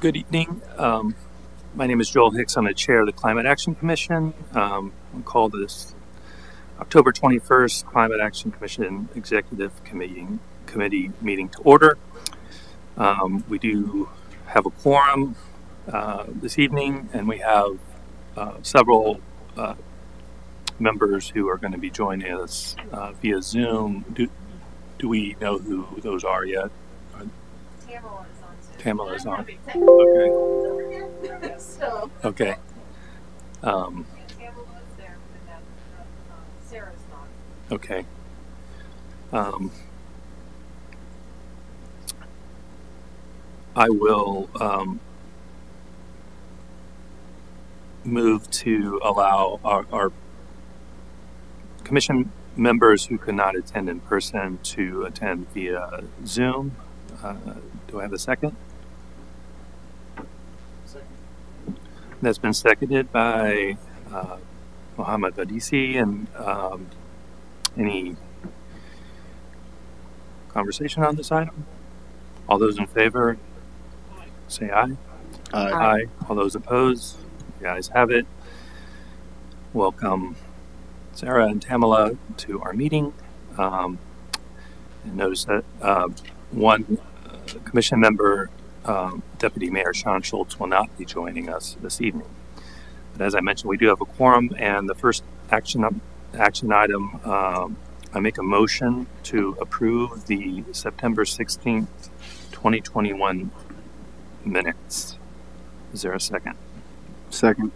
Good evening. My name is Joel Hicks. I'm the chair of the Climate Action Commission. I'll call this October 21st Climate Action Commission Executive Committee meeting to order. We do have a quorum this evening, and we have several members who are going to be joining us via Zoom. Do we know who those are yet? Tamala is on. Okay. Okay. Sarah's not. Okay. I will move to allow our commission members who could not attend in person to attend via Zoom. Do I have a second? That's been seconded by Mohammed Badisi. And any conversation on this item? All those in favor, say aye. Aye. All those opposed, the ayes have it. Welcome Sarah and Tamala to our meeting. And notice that one commission member, Deputy Mayor Sean Schultz, will not be joining us this evening. But as I mentioned, we do have a quorum, and the first action item, I make a motion to approve the September 16th, 2021 minutes. Is there a second? Second.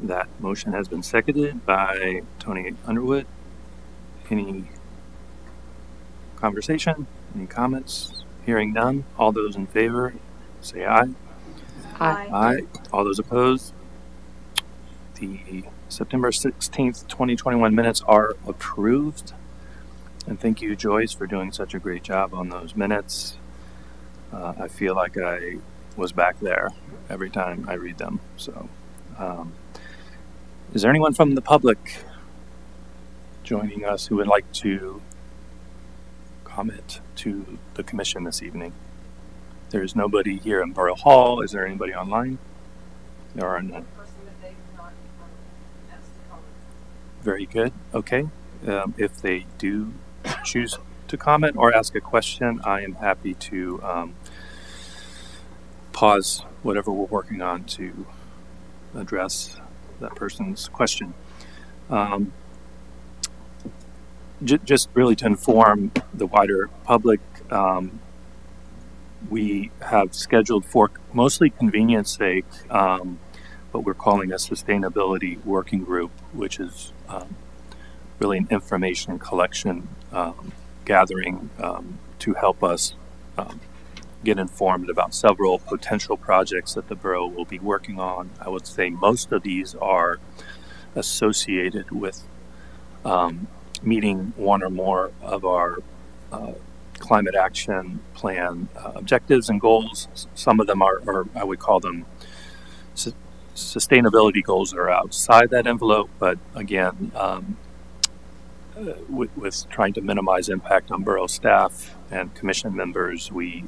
That motion has been seconded by Tony Underwood. Any conversation? Any comments? Hearing none. All those in favor, say aye. Aye. Aye. All those opposed? The September 16th, 2021 minutes are approved. And thank you, Joyce, for doing such a great job on those minutes. I feel like I was back there every time I read them. So, is there anyone from the public joining us who would like to comment to the commission this evening? There is nobody here in Borough Hall. Is there anybody online? There are none. Very good. Okay. If they do choose to comment or ask a question, I am happy to pause whatever we're working on to address that person's question. Just really to inform the wider public, we have scheduled for mostly convenience sake, but we're calling a sustainability working group, which is really an information collection gathering to help us get informed about several potential projects that the borough will be working on. I would say most of these are associated with meeting one or more of our climate action plan objectives and goals. Some of them are I would call them sustainability goals that are outside that envelope, but again, with trying to minimize impact on borough staff and commission members, we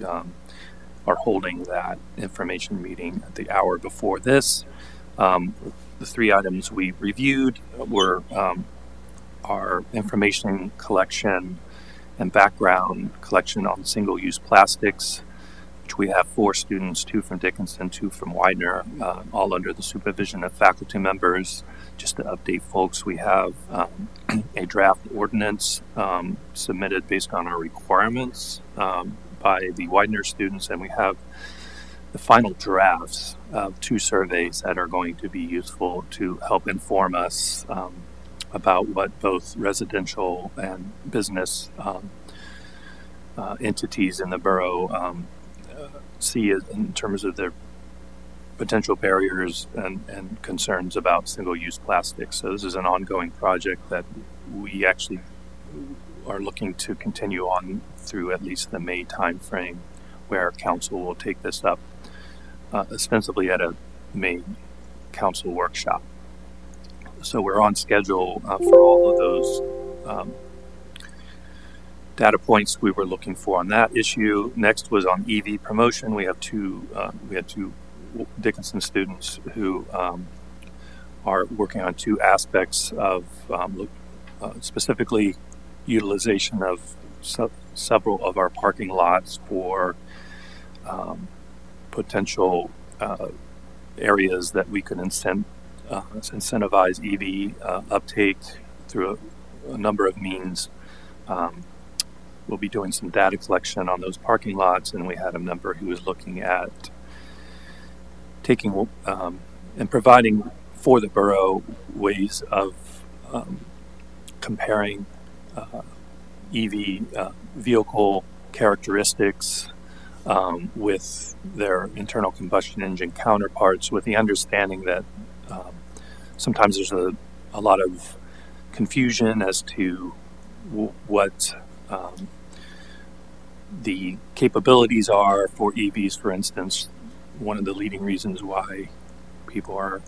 are holding that information meeting at the hour before this. The three items we reviewed were our information collection and background collection on single-use plastics, which we have 4 students, 2 from Dickinson, 2 from Widener, all under the supervision of faculty members. Just to update folks, we have a draft ordinance submitted based on our requirements by the Widener students, and we have the final drafts of 2 surveys that are going to be useful to help inform us about what both residential and business entities in the borough see in terms of their potential barriers and concerns about single-use plastics. So this is an ongoing project that we actually are looking to continue on through at least the May timeframe, where council will take this up ostensibly at a May council workshop. So we're on schedule for all of those data points we were looking for on that issue. Next was on EV promotion. We had two Dickinson students who are working on two aspects of specifically utilization of several of our parking lots for potential areas that we could incentivize EV uptake through a number of means. We'll be doing some data collection on those parking lots, and we had a member who was looking at taking and providing for the borough ways of comparing EV vehicle characteristics with their internal combustion engine counterparts, with the understanding that sometimes there's a lot of confusion as to what the capabilities are for EVs. For instance, one of the leading reasons why people are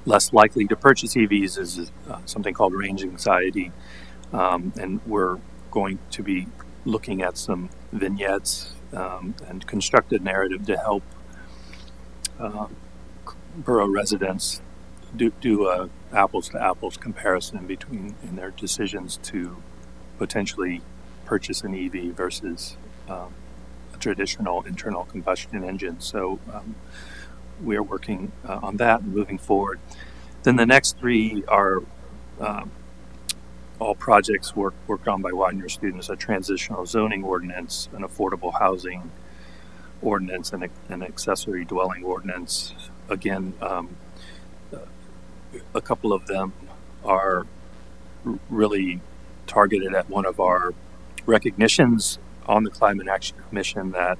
less likely to purchase EVs is something called range anxiety, and we're going to be looking at some vignettes and constructed narrative to help borough residents do a apples to apples comparison between in their decisions to potentially purchase an EV versus a traditional internal combustion engine. So we are working on that and moving forward. Then the next three are all projects worked on by Widener students: a transitional zoning ordinance, an affordable housing ordinance, and an accessory dwelling ordinance. Again, a couple of them are really targeted at one of our recognitions on the Climate Action Commission that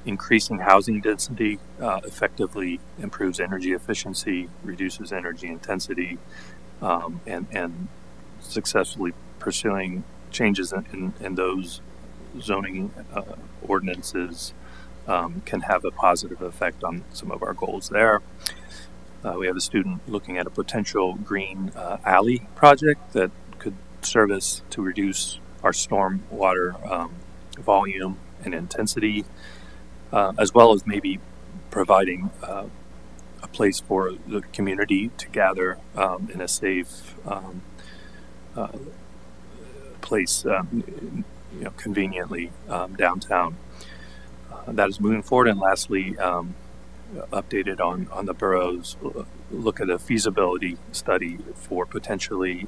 increasing housing density effectively improves energy efficiency, reduces energy intensity, and successfully pursuing changes in those zoning ordinances can have a positive effect on some of our goals there. We have a student looking at a potential green alley project that could service to reduce our storm water volume and intensity, as well as maybe providing a place for the community to gather in a safe place, conveniently downtown. That is moving forward. And lastly, updated on the borough's look at a feasibility study for potentially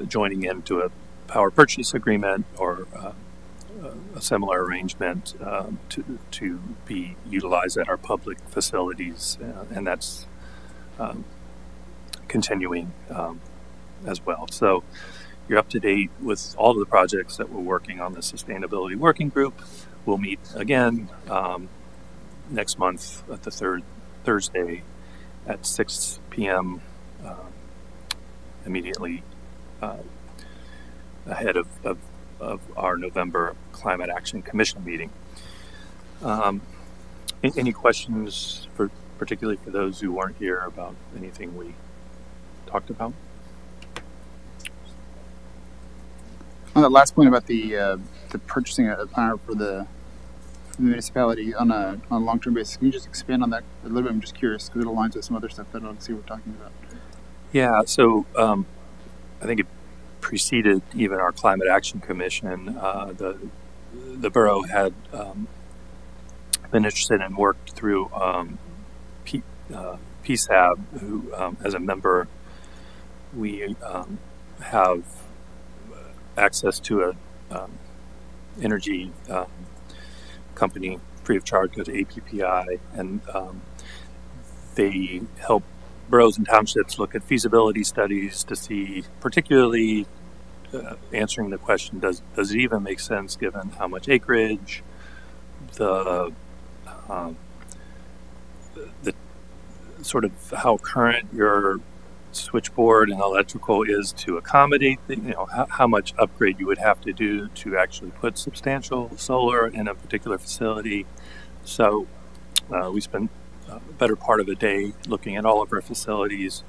joining into a power purchase agreement or a similar arrangement to be utilized at our public facilities, and that's continuing as well. So you're up to date with all of the projects that we're working on the Sustainability Working Group. We'll meet again next month at the third Thursday at 6 p.m. Immediately ahead of our November Climate Action Commission meeting. Any questions, particularly for those who weren't here, about anything we talked about? On that last point about the purchasing a power for the municipality on a long-term basis, can you just expand on that a little bit? I'm just curious because it aligns with some other stuff that I don't see we're talking about. Yeah, so I think it preceded even our Climate Action Commission. The borough had been interested and worked through PSAB, who, as a member, we have access to a energy company free of charge, go to APPI, and they help boroughs and townships look at feasibility studies to see, particularly answering the question, does it even make sense given how much acreage, the sort of how current your switchboard and electrical is to accommodate how much upgrade you would have to do to actually put substantial solar in a particular facility. So we spent a better part of a day looking at all of our facilities,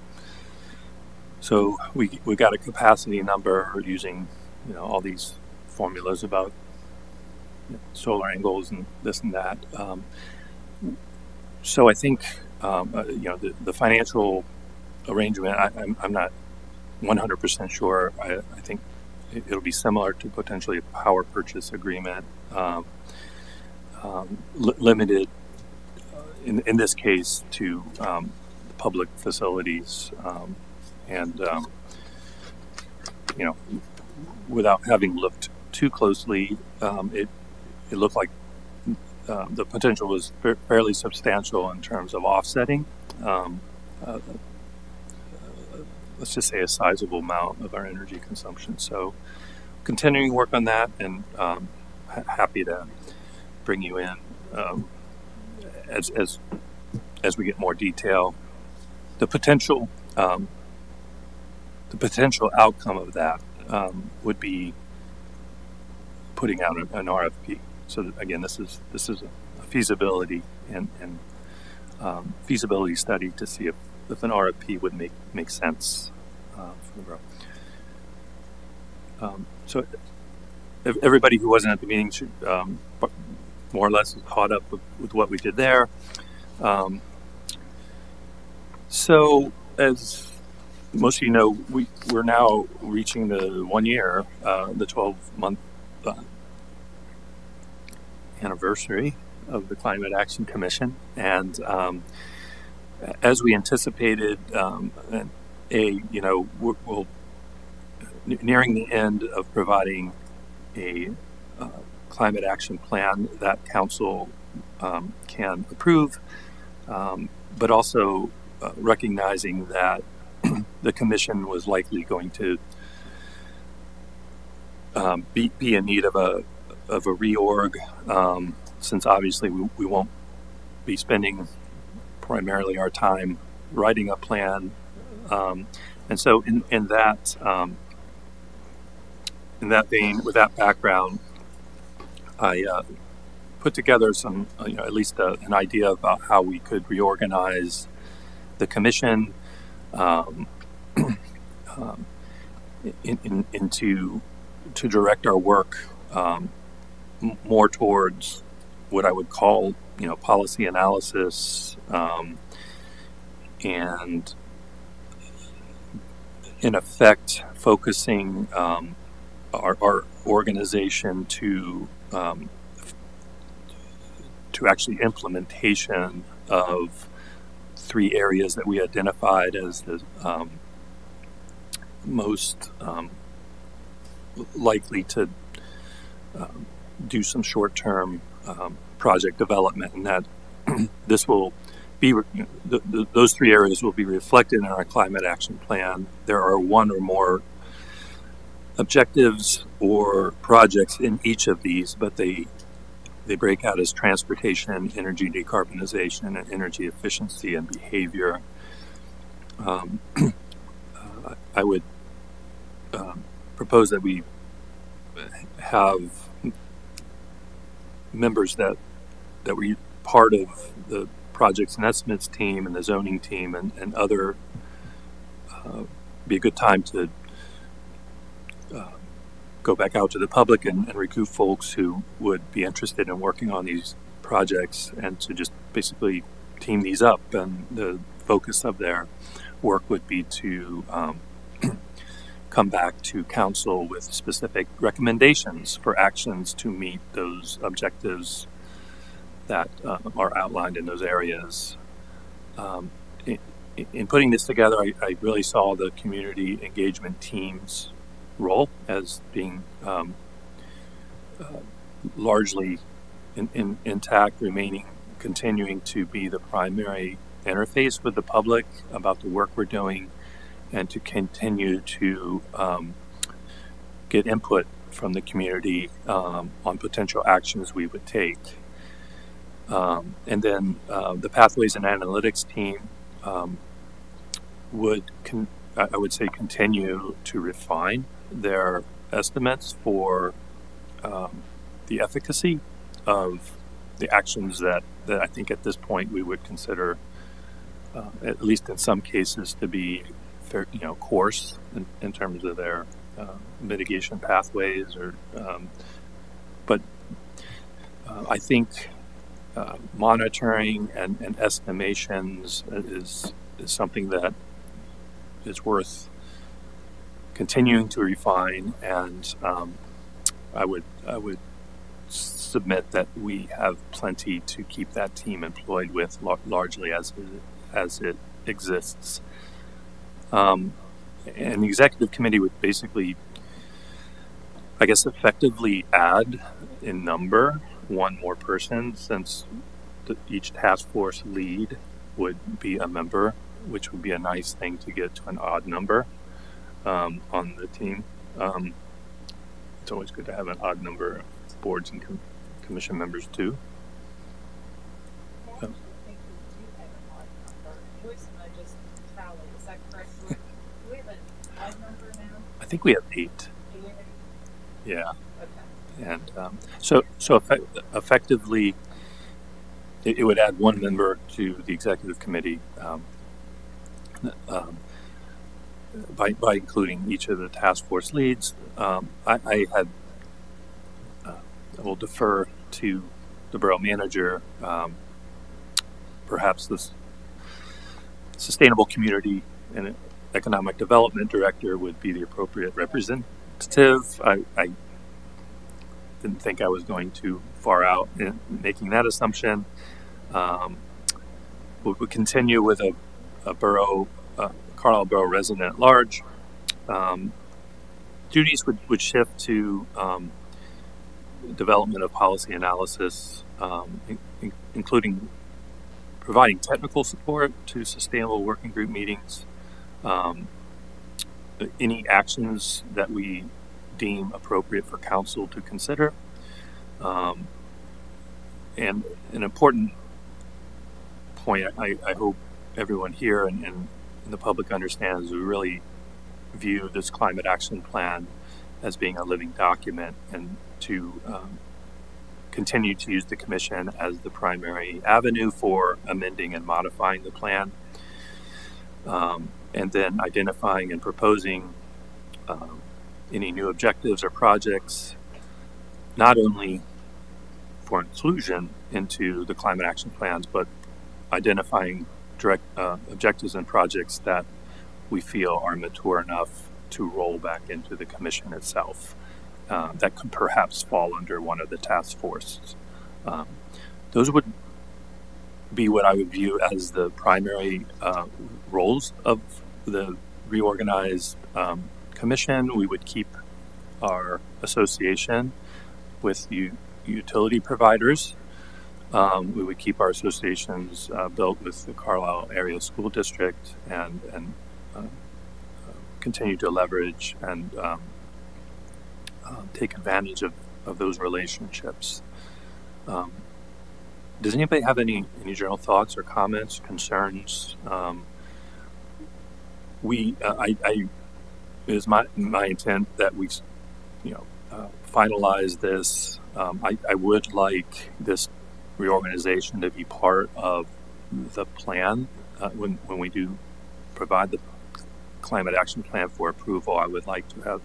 So we got a capacity number using, all these formulas about solar angles and this and that. So I think, the financial arrangement, I'm not 100% sure. I think it'll be similar to potentially a power purchase agreement, limited in this case to public facilities, and without having looked too closely, it looked like the potential was fairly substantial in terms of offsetting. Let's just say a sizable amount of our energy consumption. So continuing work on that, and happy to bring you in as we get more detail. The potential outcome of that would be putting out an RFP. So again, this is a feasibility and feasibility study to see if an RFP would make sense for the borough. So everybody who wasn't at the meeting should more or less caught up with what we did there. So as most of you know, we're now reaching the 1 year, the 12-month anniversary of the Climate Action Commission, and as we anticipated, we'll nearing the end of providing a climate action plan that council can approve, but also recognizing that the commission was likely going to be in need of a reorg, since obviously we won't be spending primarily our time writing a plan, and so in that vein, with that background, I put together some, at least an idea about how we could reorganize the commission to direct our work more towards what I would call, policy analysis, and in effect focusing our organization to actually implementation of 3 areas that we identified as the most likely to do some short-term project development, and that this will be those 3 areas will be reflected in our climate action plan. There are 1 or more objectives or projects in each of these, but they break out as transportation, energy decarbonization, and energy efficiency and behavior. I would propose that we have members that were part of the projects and estimates team and the zoning team and other be a good time to go back out to the public and recruit folks who would be interested in working on these projects, and to just basically team these up. And the focus of their work would be to come back to council with specific recommendations for actions to meet those objectives that are outlined in those areas. In putting this together, I really saw the community engagement team's role as being largely intact, continuing to be the primary interface with the public about the work we're doing, and to continue to get input from the community on potential actions we would take. And then the Pathways and Analytics team would continue to refine their estimates for the efficacy of the actions that I think at this point we would consider, at least in some cases, to be course in terms of their mitigation pathways, but I think monitoring and estimations is something that is worth continuing to refine, and I would submit that we have plenty to keep that team employed with, largely as it exists. And the executive committee would basically, I guess, effectively add in number one more person, since each task force lead would be a member, which would be a nice thing to get to an odd number on the team. It's always good to have an odd number of boards and commission members too. I actually think we do have an odd number. Joyce and I just tallied. Is that correct? Do we have an odd number now? I think we have 8. Do we have 8? Yeah. Okay. And so effectively, it would add one member to the executive committee by including each of the task force leads. I will defer to the borough manager. Perhaps this sustainable community and economic development director would be the appropriate representative. I didn't think I was going too far out in making that assumption. We would continue with a borough, Carlisle Borough resident at large. Duties would shift to development of policy analysis, including providing technical support to sustainable working group meetings, any actions that we deem appropriate for council to consider, and an important point I hope everyone here and the public understands, we really view this climate action plan as being a living document, and to continue to use the commission as the primary avenue for amending and modifying the plan, and then identifying and proposing any new objectives or projects, not only for inclusion into the climate action plans, but identifying direct objectives and projects that we feel are mature enough to roll back into the commission itself, that could perhaps fall under one of the task forces. Those would be what I would view as the primary roles of the reorganized commission. We would keep our association with utility providers. We would keep our associations built with the Carlisle Area School District, and continue to leverage and take advantage of those relationships. Does anybody have any general thoughts or comments, concerns? It is my intent that we, finalize this. I would like this reorganization to be part of the plan when we do provide the climate action plan for approval. I would like to have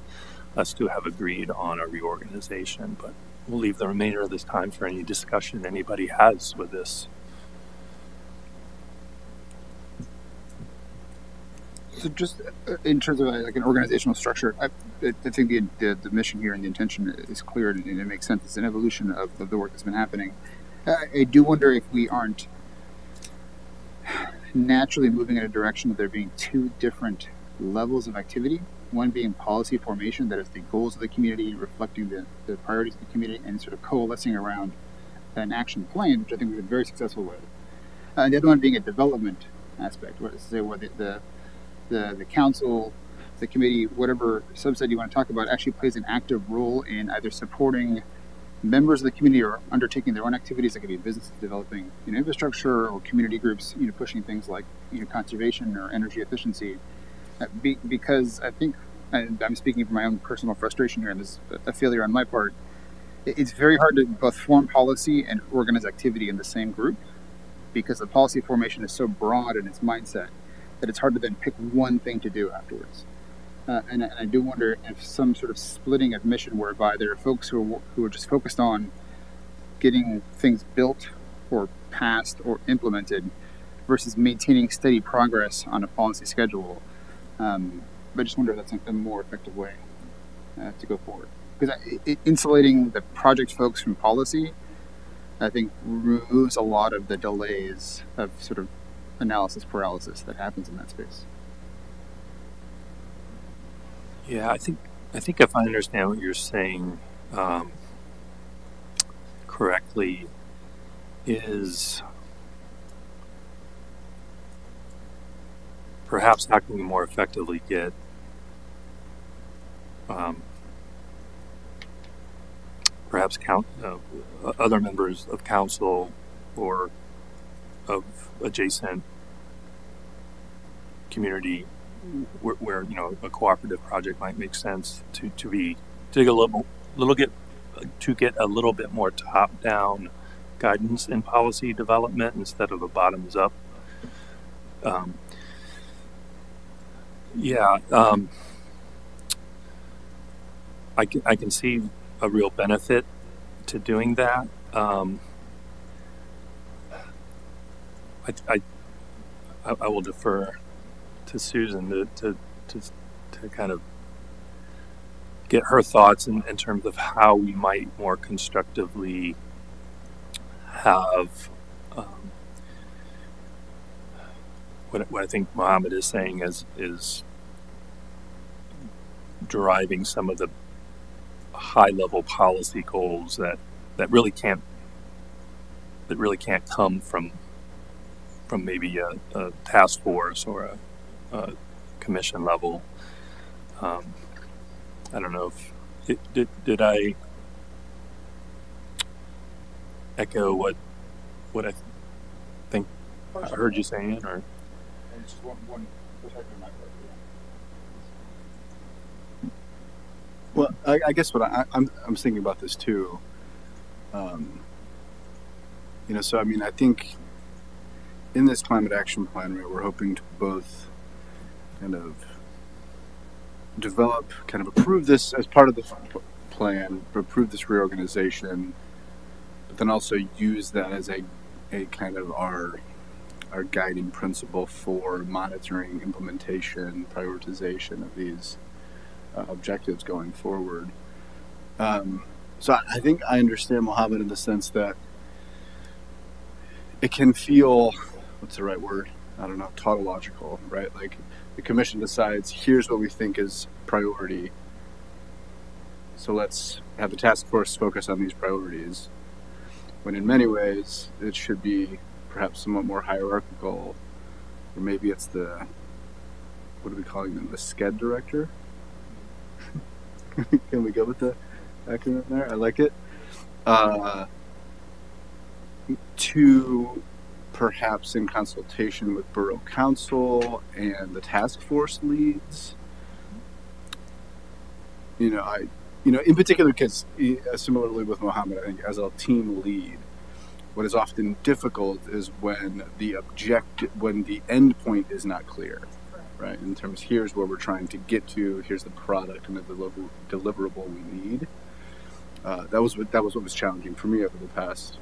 us to have agreed on a reorganization, but we'll leave the remainder of this time for any discussion anybody has with this. So just in terms of like an organizational structure, I think the mission here and the intention is clear, and it makes sense. It's an evolution of the work that's been happening. I do wonder if we aren't naturally moving in a direction of there being two different levels of activity. One being policy formation, that is the goals of the community, reflecting the priorities of the community, and sort of coalescing around an action plan, which I think we've been very successful with. And the other one being a development aspect, where the council, the committee, whatever subset you want to talk about, actually plays an active role in either supporting members of the community or undertaking their own activities. That could be businesses developing infrastructure, or community groups pushing things like conservation or energy efficiency. Because I think, and I'm speaking from my own personal frustration here, and this is a failure on my part, it's very hard to both form policy and organize activity in the same group, because the policy formation is so broad in its mindset that it's hard to then pick one thing to do afterwards. And I do wonder if some sort of splitting of mission whereby there are folks who are just focused on getting things built or passed or implemented versus maintaining steady progress on a policy schedule. But I just wonder if that's a more effective way to go forward. Because insulating the project folks from policy, I think, removes a lot of the delays of sort of analysis paralysis that happens in that space. Yeah, I think if I understand what you're saying correctly, is perhaps how can we more effectively get perhaps other members of council or of adjacent community where a cooperative project might make sense to get a little bit more top down guidance in policy development instead of a bottoms up. I can see a real benefit to doing that. I will defer to Susan to kind of get her thoughts in terms of how we might more constructively have what I think Mohammed is saying is driving some of the high level policy goals that really can't come from maybe a task force or a commission level. I don't know if did I echo what I think I heard you saying, or just one perspective on my part. Well, I guess what I'm thinking about this too. So I mean, I think in this climate action plan, right, we're hoping to both kind of approve this as part of the plan, approve this reorganization, but then also use that as a kind of our guiding principle for monitoring, implementation, prioritization of these objectives going forward. So I think I understand Mohammed in the sense that it can feel, what's the right word? I don't know, tautological, right? Like the commission decides, here's what we think is priority. So let's have the task force focus on these priorities. When in many ways, it should be perhaps somewhat more hierarchical, or maybe it's what are we calling them? The SCED director? Can we go with the acronym there? I like it. To perhaps in consultation with borough council and the task force leads. In particular, because similarly with Mohammed, I think as a team lead, what is often difficult is when the end point is not clear, right? In terms, here's where we're trying to get to, here's the product and the deliverable we need. That was what was challenging for me over the past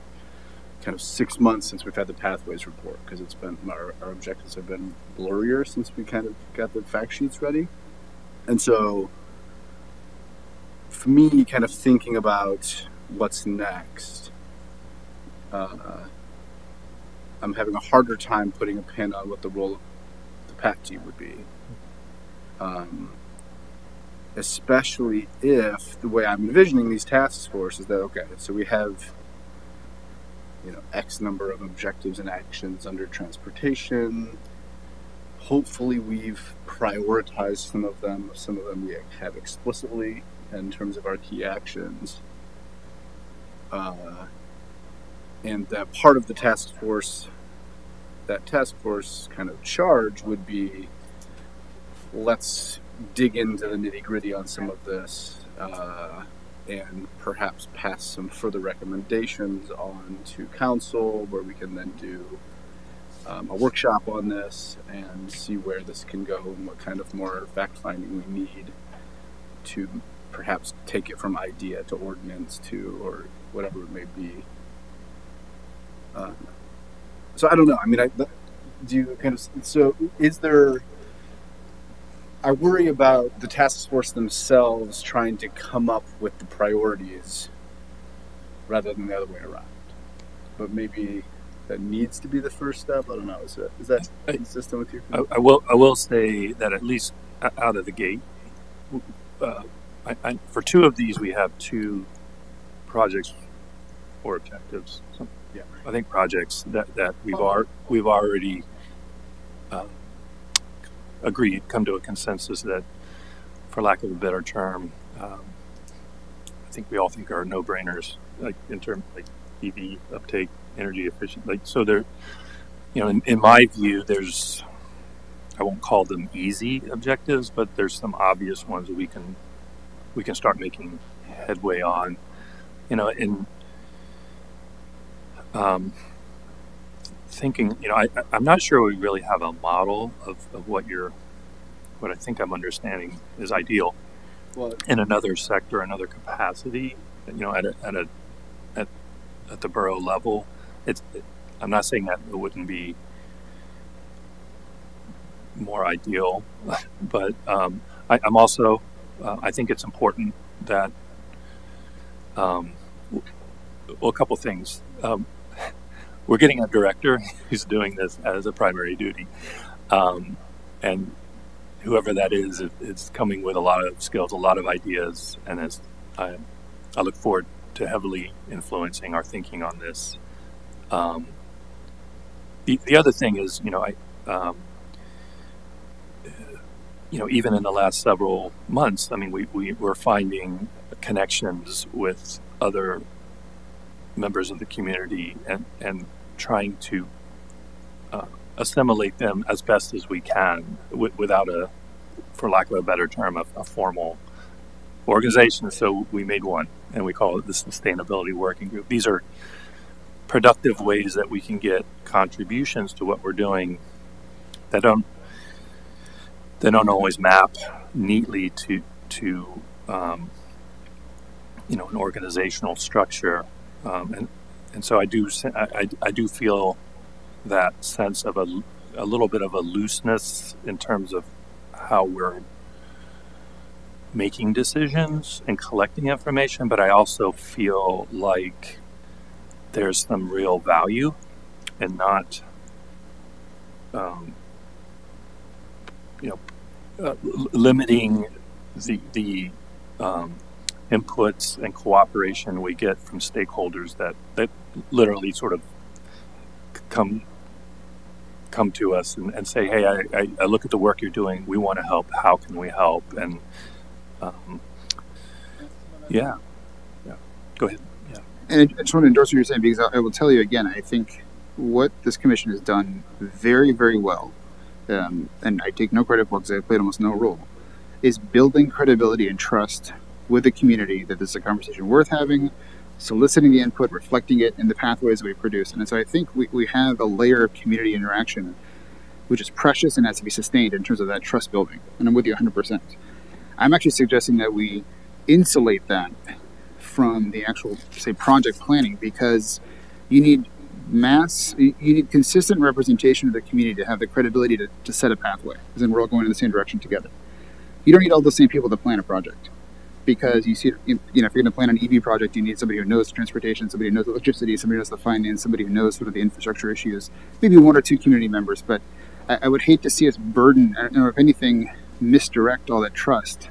kind of 6 months since we've had the pathways report, because it's been our objectives have been blurrier since we kind of got the fact sheets ready. And so for me, kind of thinking about what's next, I'm having a harder time putting a pin on what the role of the PAC team would be. Especially if the way I'm envisioning these task forces is that, okay, so we have X number of objectives and actions under transportation. Hopefully we've prioritized some of them we have explicitly in terms of our key actions. And that part of the task force kind of charge would be, let's dig into the nitty-gritty on some of this, and perhaps pass some further recommendations on to council, where we can then do a workshop on this and see where this can go and what kind of more fact finding we need to perhaps take it from idea to ordinance to or whatever it may be. So I don't know. I mean, do you kind of, so is there, I worry about the task force themselves trying to come up with the priorities rather than the other way around. But maybe that needs to be the first step. I don't know. Is that consistent with your? I will say that at least out of the gate, for two of these we have two projects or objectives. So, yeah, I think projects that we've already agreed, come to a consensus that, for lack of a better term, I think we all think are no-brainers, like in terms like EV uptake, energy efficient. Like so, there, in my view, there's, I won't call them easy objectives, but there's some obvious ones that we can start making headway on. In thinking, I'm not sure we really have a model of what I think I'm understanding is ideal in another sector, another capacity. At the borough level, I'm not saying that it wouldn't be more ideal, but I'm also I think it's important that a couple things. We're getting a director who's doing this as a primary duty, and whoever that is coming with a lot of skills, a lot of ideas, and as I look forward to heavily influencing our thinking on this. The other thing is, even in the last several months, I mean, we're finding connections with other members of the community and trying to assimilate them as best as we can without for lack of a better term, a formal organization. So we made one, and we call it the Sustainability Working Group. These are productive ways that we can get contributions to what we're doing that don't always map neatly to an organizational structure, and so I do feel that sense of a little bit of a looseness in terms of how we're making decisions and collecting information, but I also feel like there's some real value in not limiting the inputs and cooperation we get from stakeholders that literally sort of come to us and say, hey, I look at the work you're doing, we want to help, how can we help? And go ahead. Yeah. And I just want to endorse what you're saying, because I will tell you again, I think what this commission has done very, very well, and I take no credit for it because I played almost no role, is building credibility and trust with the community that this is a conversation worth having, soliciting the input, reflecting it in the pathways that we produce. And so I think we have a layer of community interaction which is precious and has to be sustained in terms of that trust building. And I'm with you 100%. I'm actually suggesting that we insulate that from the actual, say, project planning, because you need you need consistent representation of the community to have the credibility to set a pathway, because then we're all going in the same direction together. You don't need all the same people to plan a project, because you see, if you're going to plan an EV project, you need somebody who knows transportation, somebody who knows electricity, somebody who knows the finance, somebody who knows sort of the infrastructure issues, maybe one or two community members. But I would hate to see us burden, or if anything, misdirect all that trust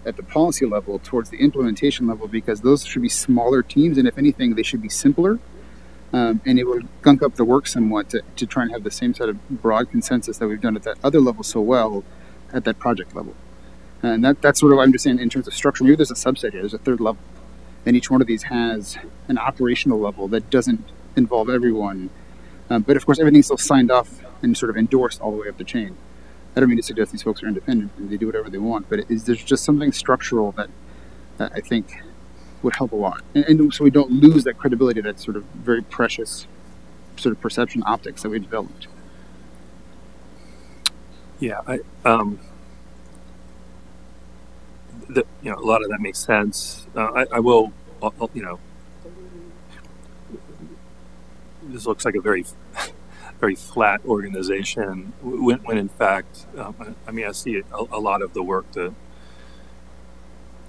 at the policy level towards the implementation level, because those should be smaller teams, and if anything, they should be simpler. And it will gunk up the work somewhat to try and have the same sort of broad consensus that we've done at that other level so well at that project level. And that's sort of what I'm just saying in terms of structure. Maybe there's a subset here, there's a third level. And each one of these has an operational level that doesn't involve everyone. But of course, everything's still signed off and sort of endorsed all the way up the chain. I don't mean to suggest these folks are independent and they do whatever they want, but there's just something structural that I think would help a lot. And so we don't lose that credibility that's sort of very precious sort of perception optics that we developed. Yeah, a lot of that makes sense. I will, this looks like a very, very flat organization. When in fact, I see a lot of the work the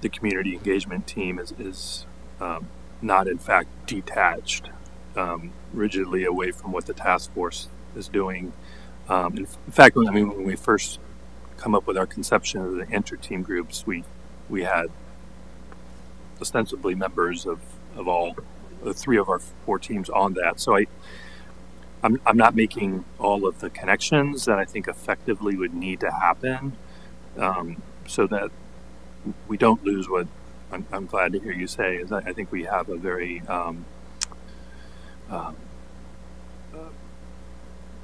community engagement team is not in fact detached rigidly away from what the task force is doing. In fact, when we first come up with our conception of the inter-team groups, we had ostensibly members of all the 3 of our 4 teams on that. So I'm not making all of the connections that I think effectively would need to happen, so that we don't lose what I'm glad to hear you say is I think we have a very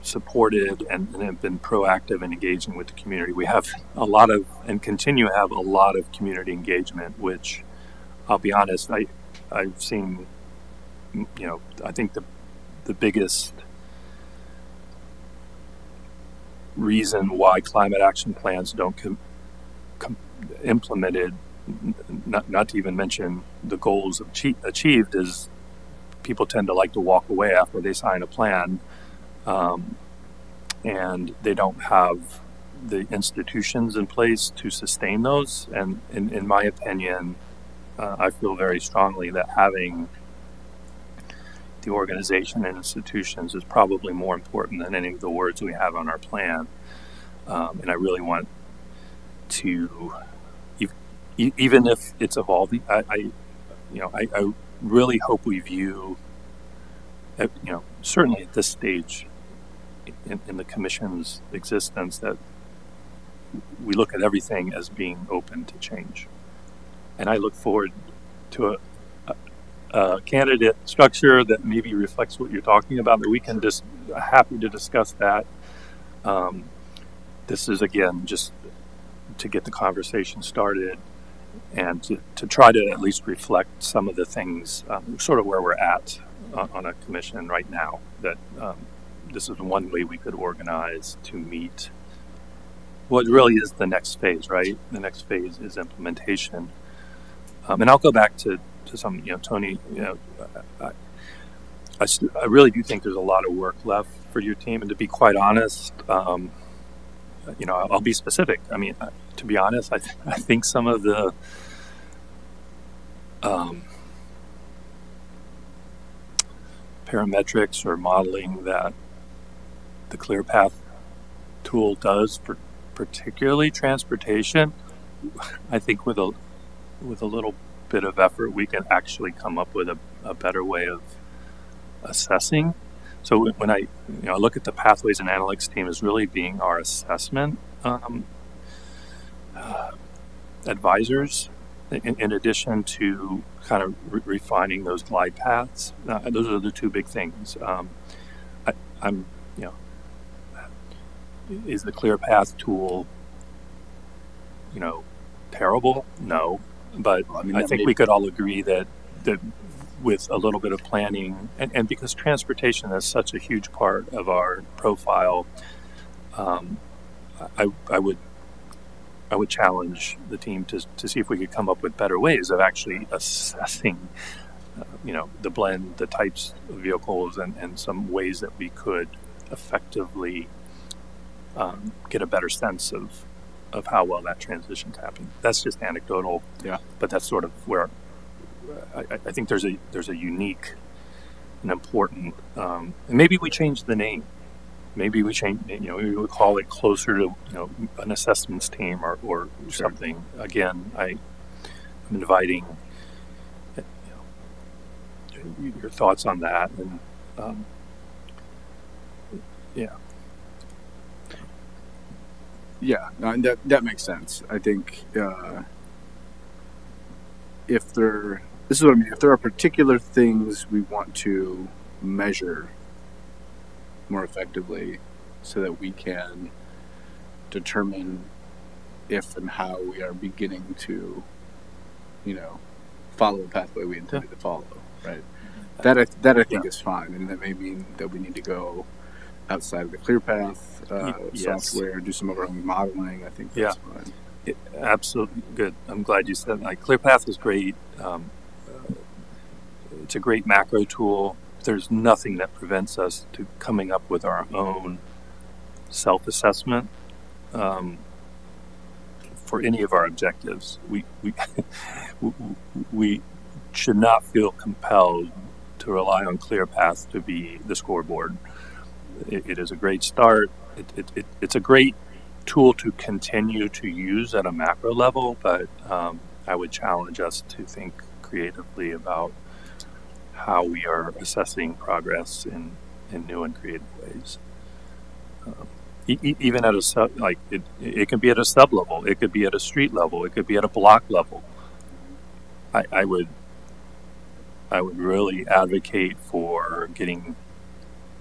supported and have been proactive in engaging with the community. We have a lot of, and continue to have a lot of community engagement, which I'll be honest, I've seen, I think the biggest reason why climate action plans don't implemented, not to even mention the goals achieved, is people tend to like to walk away after they sign a plan, and they don't have the institutions in place to sustain those. And in my opinion, I feel very strongly that having the organization and institutions is probably more important than any of the words we have on our plan. And I really want to, even if it's evolving, I really hope we view, certainly at this stage in the commission's existence, that we look at everything as being open to change. And I look forward to a candidate structure that maybe reflects what you're talking about, that we can just happy to discuss that. This is, again, just to get the conversation started and to try to at least reflect some of the things, sort of where we're at on a commission right now, that this is one way we could organize to meet what really is the next phase, right? The next phase is implementation. And I'll go back to some, Tony, I really do think there's a lot of work left for your team. And to be quite honest, I'll be specific. I mean, to be honest, I think some of the parametrics or modeling that the ClearPath tool does for particularly transportation, I think with a little bit of effort, we can actually come up with a better way of assessing. So when I look at the Pathways and Analytics team as really being our assessment advisors, in addition to kind of refining those glide paths. Those are the 2 big things. Is the ClearPath tool, terrible? No. But I think we could all agree that with a little bit of planning, and because transportation is such a huge part of our profile, I would challenge the team to see if we could come up with better ways of actually assessing, the blend, the types of vehicles, and some ways that we could effectively get a better sense of how well that transition's happening. That's just anecdotal, but that's sort of where I think there's a unique and important. And maybe we change the name. Maybe we change. Maybe we call it closer to an assessments team or something. Again, I'm inviting your thoughts on that, and Yeah, no, and that makes sense. I think if there are particular things we want to measure more effectively, so that we can determine if and how we are beginning to, follow the pathway we intended to follow, right? That I think is fine, and that may mean that we need to go outside of the ClearPath Yes. software, do some of our own modeling. I think that's fine. Absolutely good. I'm glad you said that. ClearPath is great. It's a great macro tool. There's nothing that prevents us to coming up with our own self-assessment for any of our objectives. We should not feel compelled to rely on ClearPath to be the scoreboard. It is a great start. It's a great tool to continue to use at a macro level, but I would challenge us to think creatively about how we are assessing progress in new and creative ways. Even at a it can be at a sub level, it could be at a street level, it could be at a block level. I would really advocate for getting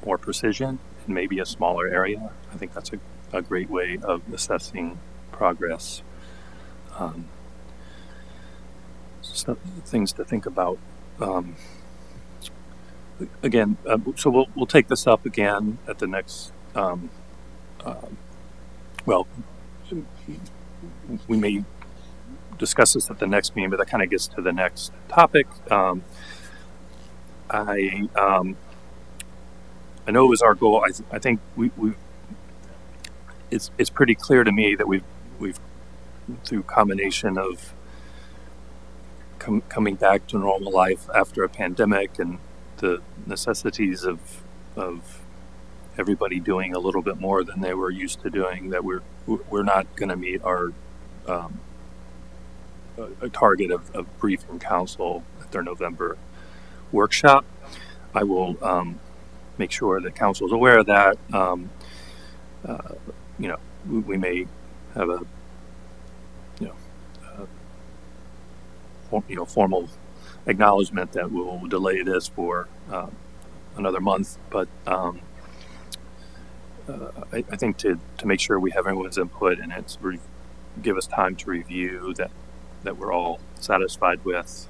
more precision in maybe a smaller area. I think that's a great way of assessing progress. So things to think about. Again, so we'll take this up again at the next. Well, we may discuss this at the next meeting, but that kind of gets to the next topic. I know it was our goal. I think it's pretty clear to me that we've through combination of coming back to normal life after a pandemic and the necessities of everybody doing a little bit more than they were used to doing, that we're not going to meet our a target of briefing council at their November workshop. I will make sure that council is aware of that. We may have a formal acknowledgement that we'll delay this for another month, but I think to make sure we have everyone's input and it's give us time to review that we're all satisfied with.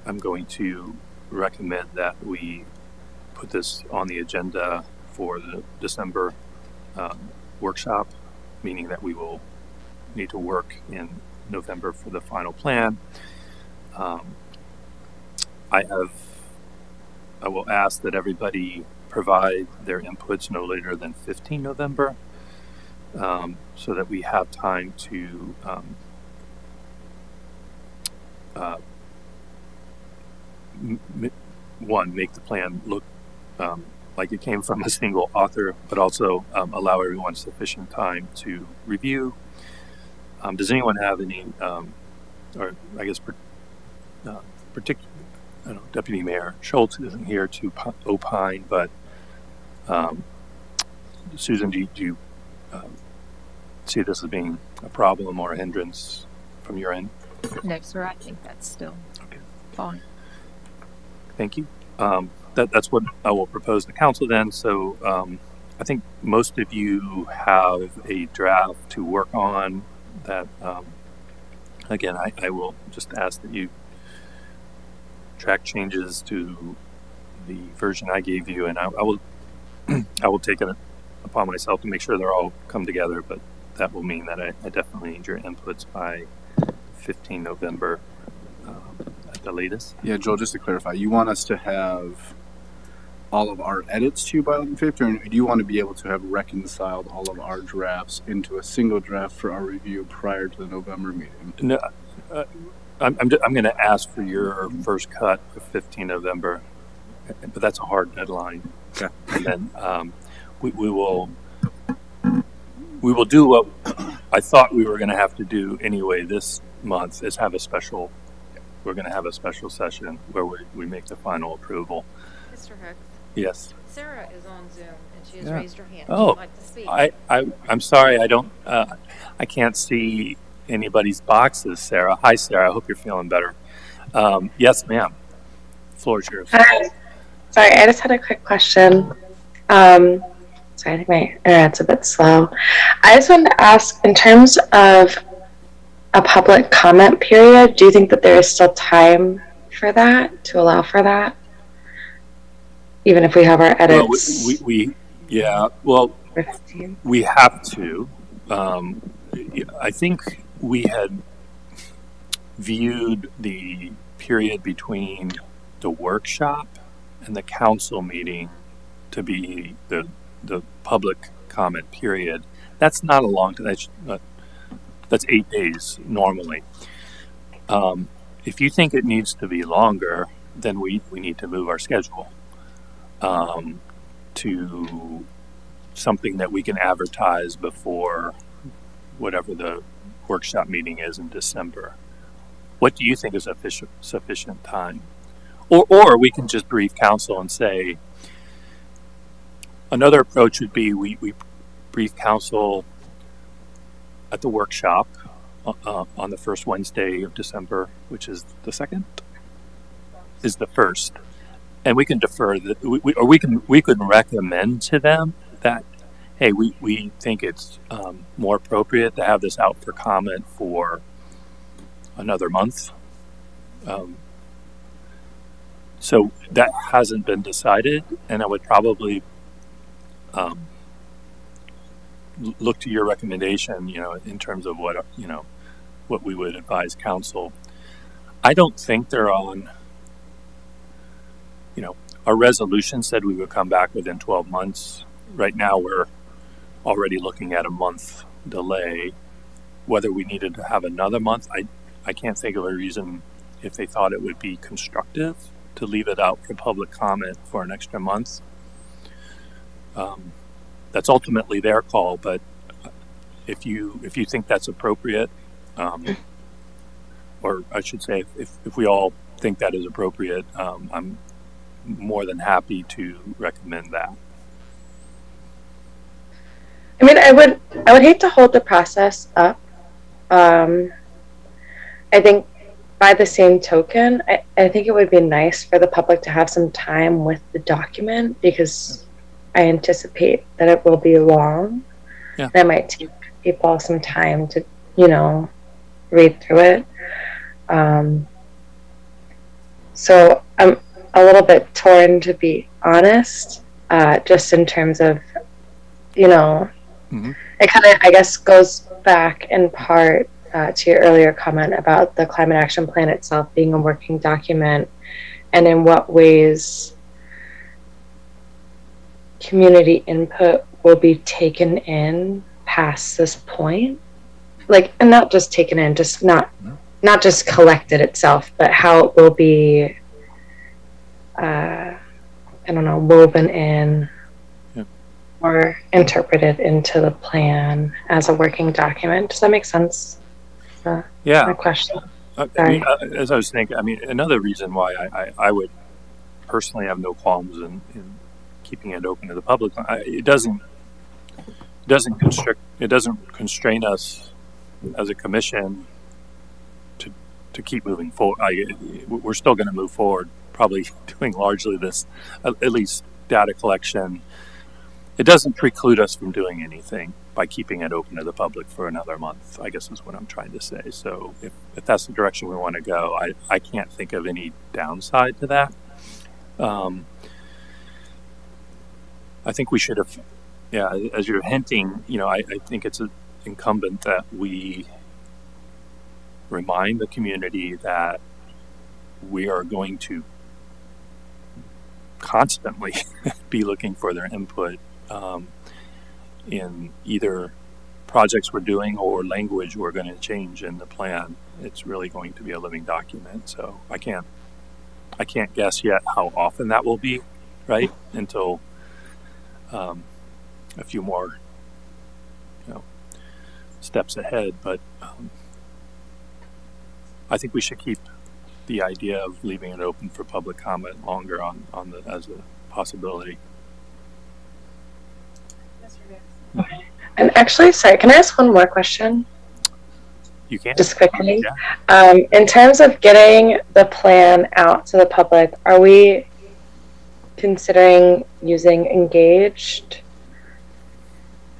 I'm going to recommend that we put this on the agenda for the December workshop, meaning that we will need to work in November for the final plan. I will ask that everybody provide their inputs no later than 15 November, so that we have time to make the plan look like it came from a single author, but also allow everyone sufficient time to review. Does anyone have any, or I guess, particular? I don't know, Deputy Mayor Schultz isn't here to opine, but Susan, do you see this as being a problem or a hindrance from your end? No, sir. I think that's still fine. Thank you. That's what I will propose to council then. So I think most of you have a draft to work on. That again, I will just ask that you track changes to the version I gave you, and I will take it upon myself to make sure they're all come together. But that will mean that I definitely need your inputs by 15 November at the latest. Yeah, Joel, just to clarify, you want us to have all of our edits to you by 11/5, or do you want to be able to have reconciled all of our drafts into a single draft for our review prior to the November meeting? No, I'm going to ask for your first cut of 15 November, but that's a hard deadline. Okay. And then we will do what I thought we were going to have to do anyway this month, is have a special. We're going to have a special session where we make the final approval. Mr. Hicks. Yes. Sarah is on Zoom and she has Yeah. raised her hand. Oh, She'd like to speak. I'm sorry. I can't see anybody's boxes, Sarah. Hi, Sarah. I hope you're feeling better. Yes, ma'am. Floor is yours. Hi. Sorry, I just had a quick question. Sorry, I think my internet's a bit slow. I just wanted to ask, in terms of a public comment period, do you think that there is still time for that, to allow for that? Even if we have our edits? Well, yeah, well, For 15? we have to. I think we had viewed the period between the workshop and the council meeting to be the public comment period. That's not a long time. That's 8 days normally. If you think it needs to be longer, then we need to move our schedule to something that we can advertise before whatever the workshop meeting is in December. What do you think is sufficient time? Or we can just brief council and say, another approach would be we brief council at the workshop on the first Wednesday of December, which is the 2nd, is the 1st. And we can defer that, we could recommend to them that, hey, we think it's more appropriate to have this out for comment for another month. So that hasn't been decided, and I would probably look to your recommendation, in terms of what we would advise council. I don't think they're on, our resolution said we would come back within 12 months. Right now we're already looking at a month delay. Whether we needed to have another month, I can't think of a reason, if they thought it would be constructive to leave it out for public comment for an extra month. That's ultimately their call, but if you think that's appropriate, or I should say, if we all think that is appropriate, I'm more than happy to recommend that. I mean, I would hate to hold the process up. I think by the same token, I think it would be nice for the public to have some time with the document, because I anticipate that it will be long. Yeah. That might take people some time to, read through it. So I'm a little bit torn, to be honest, just in terms of, Mm-hmm. It kind of, I guess, goes back in part to your earlier comment about the climate action plan itself being a working document, and in what ways community input will be taken in past this point. And not just taken in, just not just collected itself, but how it will be, woven in, or interpreted into the plan as a working document. Does that make sense? Yeah. My question. As I was thinking, another reason why I would personally have no qualms in keeping it open to the public. It doesn't constrain us as a commission to keep moving forward. We're still going to move forward, probably doing largely this, at least data collection. It doesn't preclude us from doing anything by keeping it open to the public for another month, I guess is what I'm trying to say. So if that's the direction we want to go, I can't think of any downside to that. I think we should have, as you're hinting, I think it's incumbent that we remind the community that we are going to constantly be looking for their input in either projects we're doing or language we're going to change in the plan. It's really going to be a living document. So I can't guess yet how often that will be, right? Until a few more, steps ahead. But I think we should keep the idea of leaving it open for public comment longer as a possibility. And actually, sorry, can I ask one more question? You can. Just quickly. Yeah. In terms of getting the plan out to the public, are we considering using Engaged,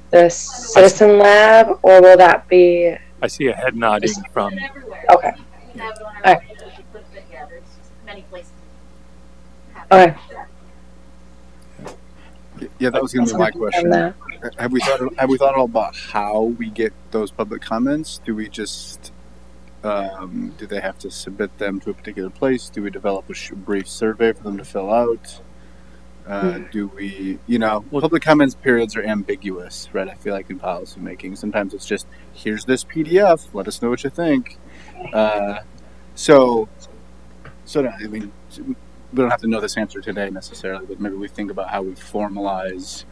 the Citizen Lab, or will that be... I see a head nodding from... Okay. We have it on our Alright. page, we put it together. It's just a many places. Okay. Yeah, that was going to be my question. That. Have we thought all about how we get those public comments? Do we just do they have to submit them to a particular place? Do we develop a brief survey for them to fill out? Do we, public comments periods are ambiguous, right? I feel like in policy making, sometimes it's just, here's this PDF, let us know what you think. So no, I mean, we don't have to know this answer today necessarily, but maybe we think about how we formalize,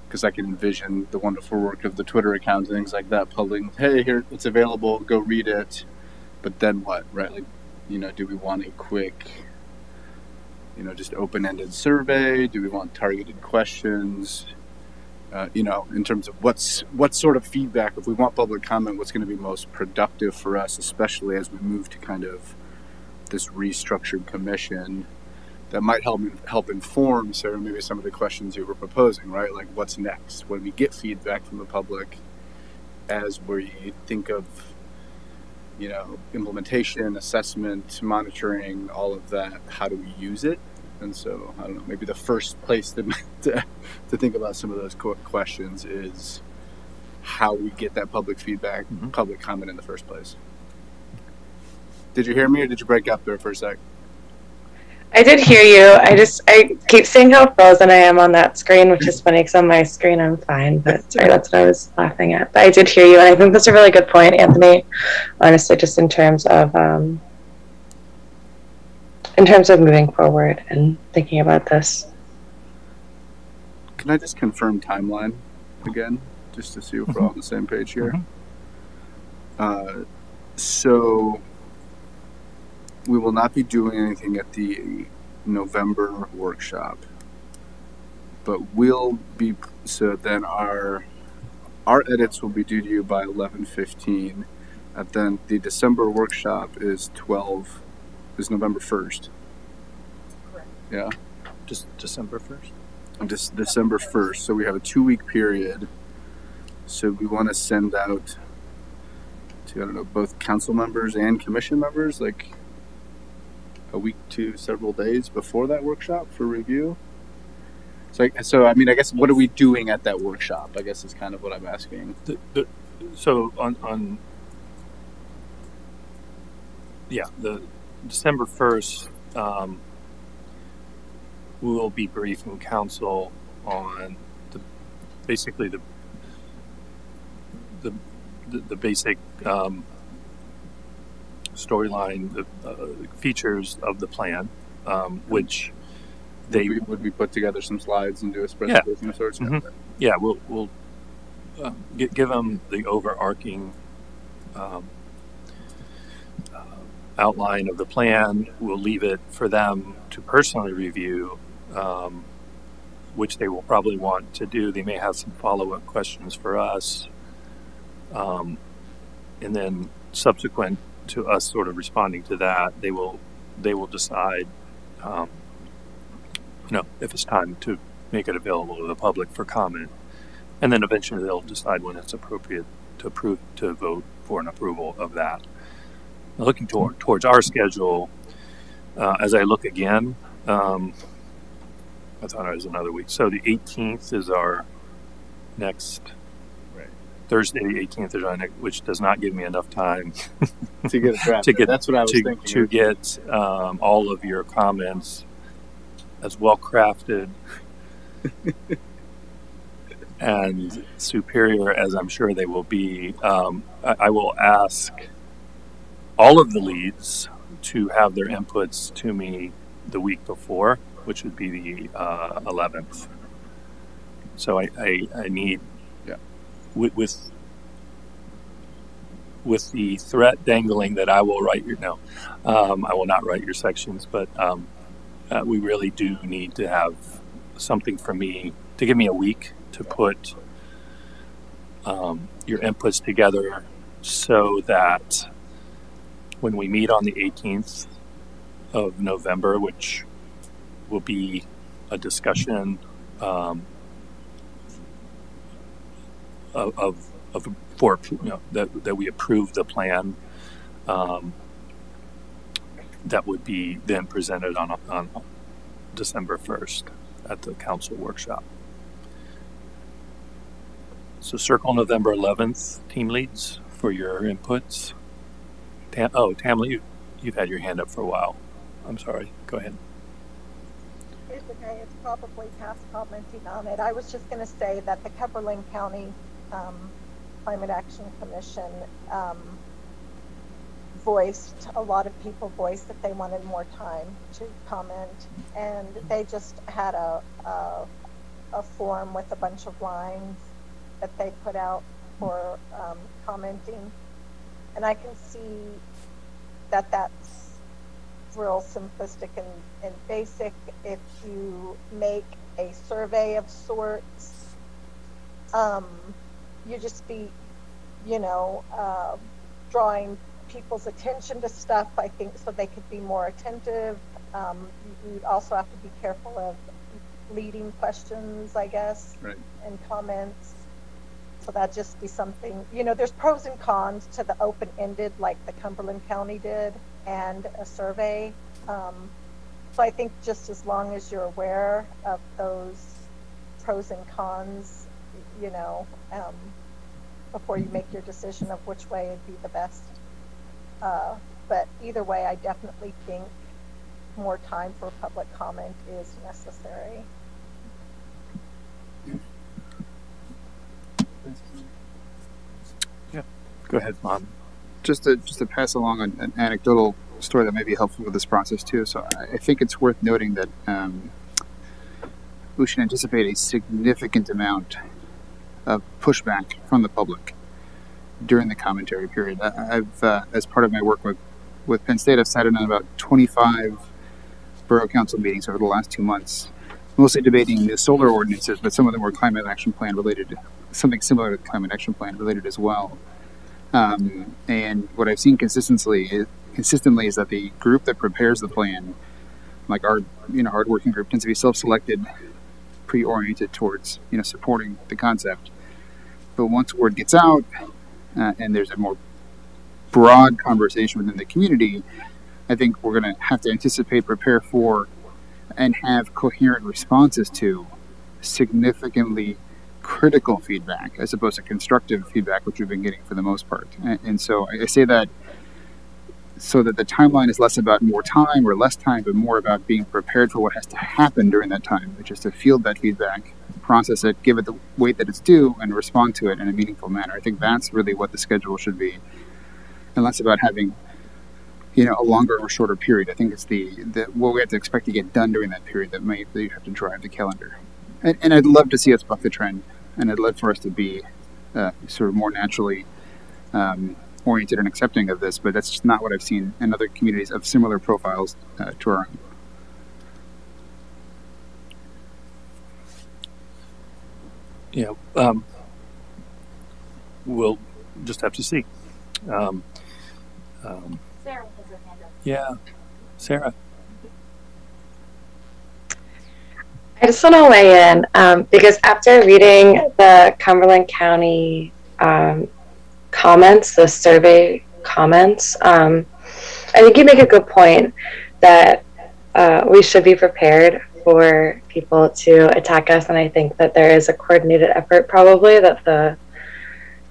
because I can envision the wonderful work of the Twitter accounts and things like that, publishing, hey, here, it's available, go read it. But then what, right? Like, do we want a quick, just open-ended survey? Do we want targeted questions? In terms of what sort of feedback, if we want public comment, what's going to be most productive for us, especially as we move to kind of this restructured commission that might help inform, Sarah, maybe some of the questions you were proposing, right? Like, what's next? When we get feedback from the public, as we think of, implementation, assessment, monitoring, all of that, how do we use it? And so, I don't know, maybe the first place to think about some of those questions is how we get that public feedback, public comment in the first place. Did you hear me, or did you break up there for a sec? I did hear you. I keep seeing how frozen I am on that screen, which is funny because on my screen I'm fine, but sorry, that's what I was laughing at. But I did hear you, and I think that's a really good point, Anthony, honestly, just in terms of moving forward and thinking about this. Can I just confirm timeline again, just to see if we're all on the same page here? So we will not be doing anything at the November workshop, but so then our edits will be due to you by 11:15, and then the December workshop is November 1st. Correct. Yeah. Just December 1st? Just December 1st. So we have a 2-week period. So we want to send out to, both council members and commission members, like a week to several days before that workshop for review. So I mean, I guess, what are we doing at that workshop, I guess is kind of what I'm asking. So on the December 1st, we will be briefing council on basically the basic storyline, the features of the plan, which would we put together some slides and do a presentation of sorts? Yeah, we'll give them the overarching outline of the plan. We'll leave it for them to personally review, which they will probably want to do. They may have some follow-up questions for us, and then subsequent to us sort of responding to that, they will decide, if it's time to make it available to the public for comment, and then eventually they'll decide when it's appropriate to vote for an approval of that. Now, looking towards our schedule, as I look again, I thought it was another week. So the 18th is our next. Thursday, the 18th is our next, which does not give me enough time to get a draft. That's what I was thinking. To get all of your comments as well crafted and superior as I'm sure they will be. I will ask all of the leads to have their inputs to me the week before, which would be the 11th. So I need. With the threat dangling that I will write I will not write your sections, but we really do need to have something for me to give me a week to put your inputs together, so that when we meet on the 18th of November, which will be a discussion that we approve the plan, that would be then presented on December 1st at the council workshop. So circle November 11th, team leads, for your inputs. Tamla, you've had your hand up for a while. I'm sorry. Go ahead. It's okay. It's probably past commenting on it. I was just going to say that the Cumberland County Climate Action Commission a lot of people voiced that they wanted more time to comment, and they just had a form with a bunch of lines that they put out for commenting, and I can see that that's real simplistic and basic. If you make a survey of sorts, you just be, drawing people's attention to stuff, I think, so they could be more attentive. You'd also have to be careful of leading questions, I guess, right, and comments. So that'd just be something, there's pros and cons to the open-ended like the Cumberland County did and a survey. So I think just as long as you're aware of those pros and cons, before you make your decision of which way would be the best. But either way, I definitely think more time for public comment is necessary. Yeah, go ahead, Mom. Just to pass along an anecdotal story that may be helpful with this process too. So I think it's worth noting that we should anticipate a significant amount of pushback from the public during the commentary period. I've, as part of my work with Penn State, I've sat in on about 25 borough council meetings over the last 2 months, mostly debating the solar ordinances, but some of them were climate action plan related, something similar to the climate action plan related as well. And what I've seen consistently is that the group that prepares the plan, like our working group, tends to be self-selected, pre-oriented towards supporting the concept. But once word gets out, and there's a more broad conversation within the community, I think we're going to have to anticipate, prepare for, and have coherent responses to significantly critical feedback as opposed to constructive feedback, which we've been getting for the most part. And so I say that so that the timeline is less about more time or less time, but more about being prepared for what has to happen during that time, which is to field that feedback, process it, give it the weight that it's due, and respond to it in a meaningful manner. I think that's really what the schedule should be, and less about having a longer or shorter period. I think it's the what we have to expect to get done during that period that may have to drive the calendar. And I'd love to see us buck the trend, and I'd love for us to be sort of more naturally oriented and accepting of this, but that's just not what I've seen in other communities of similar profiles to our own. Yeah, we'll just have to see. Sarah has her hand up. Yeah, Sarah. I just want to weigh in because after reading the Cumberland County comments, the survey comments, I think you make a good point that we should be prepared for people to attack us, and I think that there is a coordinated effort probably that the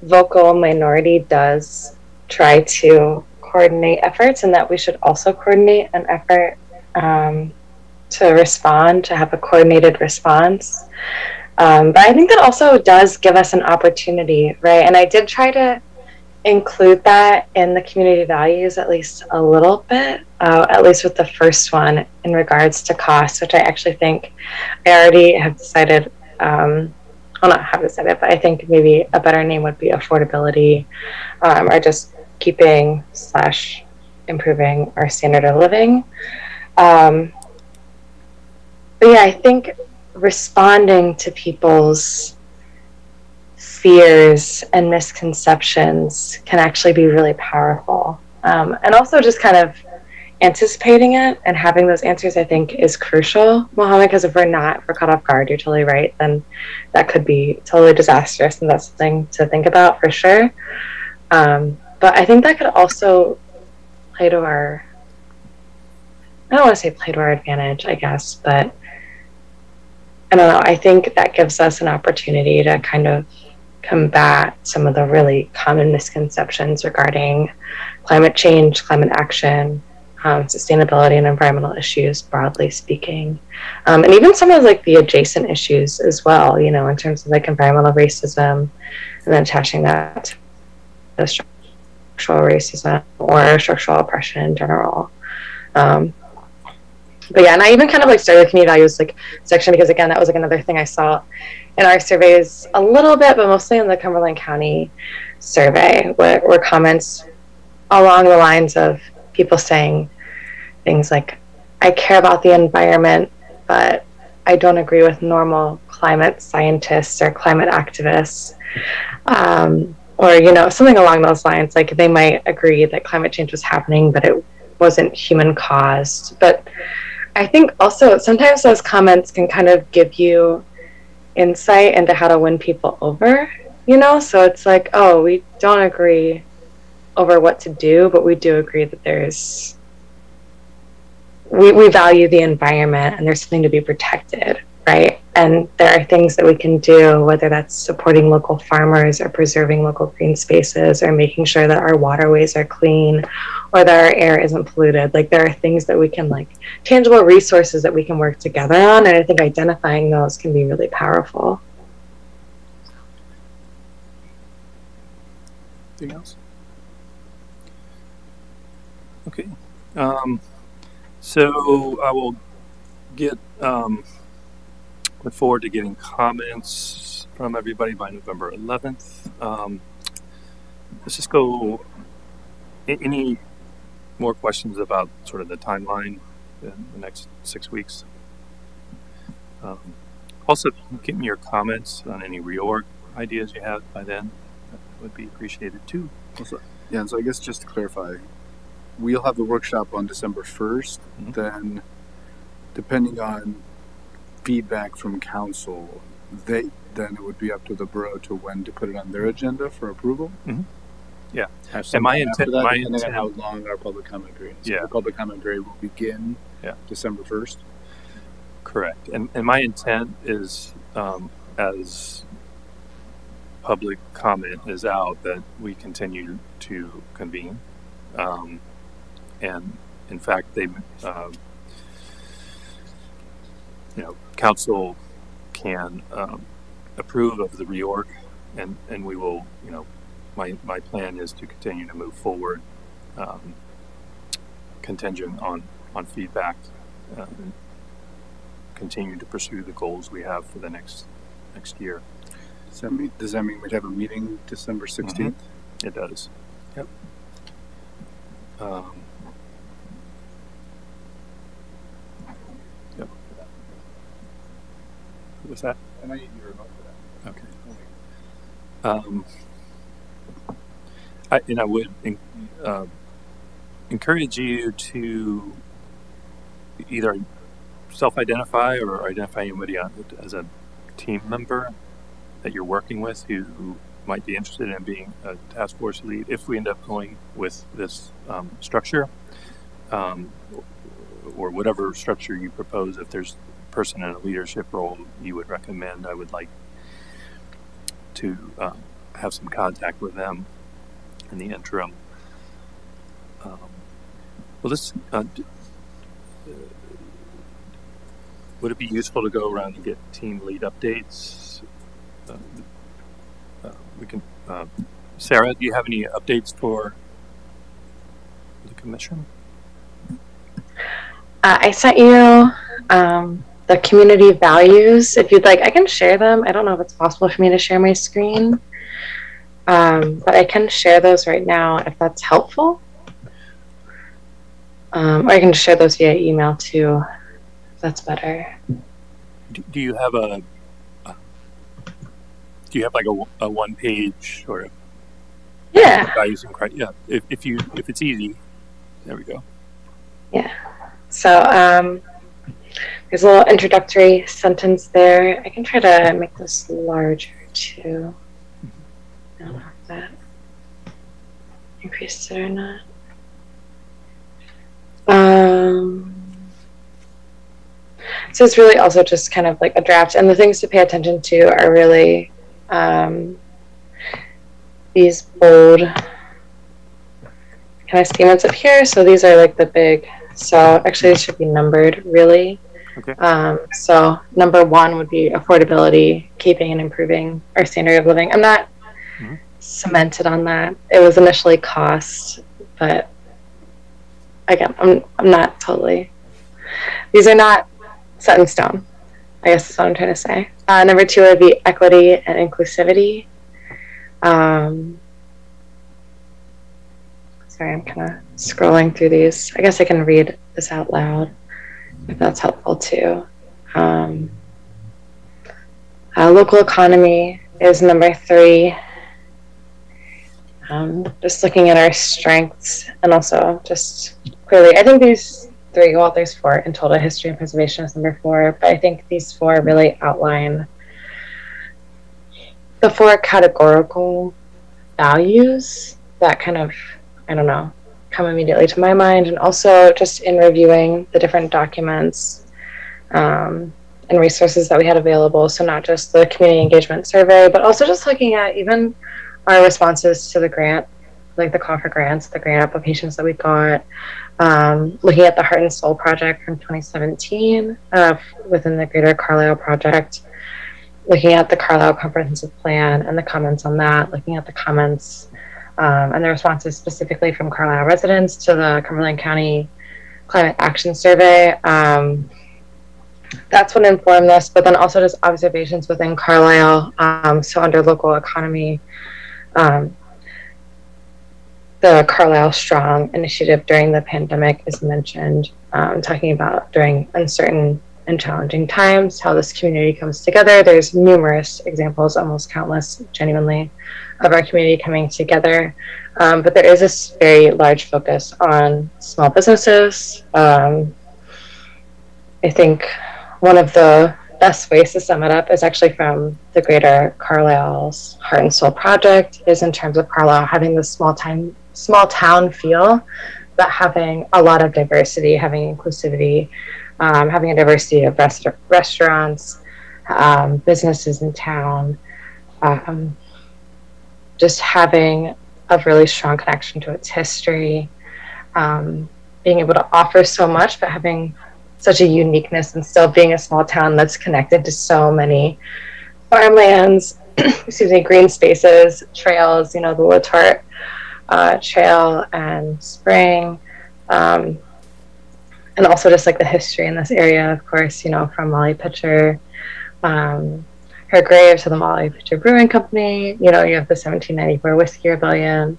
vocal minority does try to coordinate efforts, and that we should also coordinate an effort to respond, to have a coordinated response. But I think that also does give us an opportunity, right? And I did try to include that in the community values at least a little bit, at least with the first one in regards to cost, which I actually think I already have decided, well, not have decided, but I think maybe a better name would be affordability, or just keeping / improving our standard of living. But yeah, I think responding to people's fears and misconceptions can actually be really powerful. And also just kind of anticipating it and having those answers, I think, is crucial, Mohammed, because if we're caught off guard, you're totally right, then that could be totally disastrous, and that's something to think about for sure. But I think that could also play to our I don't want to say play to our advantage, I guess, but I don't know. I think that gives us an opportunity to kind of combat some of the really common misconceptions regarding climate change, climate action, sustainability, and environmental issues, broadly speaking, and even some of like the adjacent issues as well. You know, in terms of like environmental racism, and then attaching that to structural racism or structural oppression in general. But yeah, and I even kind of like started the community values like section because again, that was like another thing I saw in our surveys a little bit, but mostly in the Cumberland County survey, where comments along the lines of people saying things like, I care about the environment, but I don't agree with normal climate scientists or climate activists. Or, you know, something along those lines. Like they might agree that climate change was happening, but it wasn't human caused. But I think also sometimes those comments can kind of give you insight into how to win people over, you know? So it's like, oh, we don't agree over what to do, but we do agree that there's, we value the environment and there's something to be protected, right? And there are things that we can do, whether that's supporting local farmers or preserving local green spaces or making sure that our waterways are clean or that our air isn't polluted. Like there are things that we can, like tangible resources that we can work together on. And I think identifying those can be really powerful. Anything else? Okay. So I will get look forward to getting comments from everybody by November 11th. Let's just go. Any more questions about sort of the timeline in the next 6 weeks? Also, give me your comments on any reorg ideas you have by then. That would be appreciated too. Also, yeah, and so I guess just to clarify, we'll have the workshop on December 1st. Mm-hmm. Then, depending on feedback from council, then it would be up to the borough to when to put it on their agenda for approval. Mm-hmm. Yeah, and my intent, depending on how long our public comment period is. So the public comment period will begin December 1st. Correct, and my intent is as public comment is out that we continue to convene, and in fact they council can approve of the reorg, and we will, my plan is to continue to move forward, contingent on feedback, and continue to pursue the goals we have for the next year. Does that mean we'd have a meeting December 16th? Mm-hmm. It does. Yep. Yep. What's that? And I need your remote for that. Okay. I would encourage you to either self-identify or identify anybody as a team member that you're working with who might be interested in being a task force lead if we end up going with this structure, or whatever structure you propose. If there's a person in a leadership role you would recommend, I would like to have some contact with them in the interim. Would it be useful to go around and get team lead updates? We can. Sarah, do you have any updates for the commission? I sent you the community values. If you'd like, I can share them. I don't know if it's possible for me to share my screen, but I can share those right now if that's helpful. Or I can share those via email too, if that's better. Do you have like a one page or values and criteria? Yeah, if it's easy, there we go. Yeah. So there's a little introductory sentence there. I can try to make this larger too. I don't know if that increased it or not. So it's really also just kind of like a draft, and the things to pay attention to are really these bold kind of statements up here. So these are like the big, so actually it should be numbered really. Okay. So number 1 would be affordability, keeping and improving our standard of living. I'm not cemented on that. It was initially cost, but again, I'm not totally, these are not set in stone, I guess that's what I'm trying to say. Number 2 would be equity and inclusivity. Sorry, I'm kind of scrolling through these. I guess I can read this out loud if that's helpful too. Local economy is number 3. Just looking at our strengths, and also just clearly, I think these 3, well, there's 4 in total. History and preservation is number 4, but I think these 4 really outline the 4 categorical values that kind of, I don't know, come immediately to my mind. And also just in reviewing the different documents and resources that we had available. So not just the community engagement survey, but also just looking at even our responses to the grant, like the call for grants, the grant applications that we got, looking at the Heart and Soul project from 2017 within the Greater Carlisle project, looking at the Carlisle Comprehensive Plan and the comments on that, looking at the comments and the responses specifically from Carlisle residents to the Cumberland County Climate Action Survey. That's what informed this, but then also just observations within Carlisle. So under local economy, the Carlisle Strong initiative during the pandemic is mentioned, talking about during uncertain and challenging times, how this community comes together. There's numerous examples, almost countless, genuinely, of our community coming together. But there is this very large focus on small businesses. I think one of the best ways to sum it up is actually from the Greater Carlisle's Heart and Soul project, is in terms of Carlisle having this small town feel, but having a lot of diversity, having inclusivity, having a diversity of restaurants, businesses in town, just having a really strong connection to its history, being able to offer so much, but having such a uniqueness and still being a small town that's connected to so many farmlands, green spaces, trails, the Latart Trail and Spring, and also just like the history in this area, of course, from Molly Pitcher, her grave to the Molly Pitcher Brewing Company. You have the 1794 Whiskey Rebellion,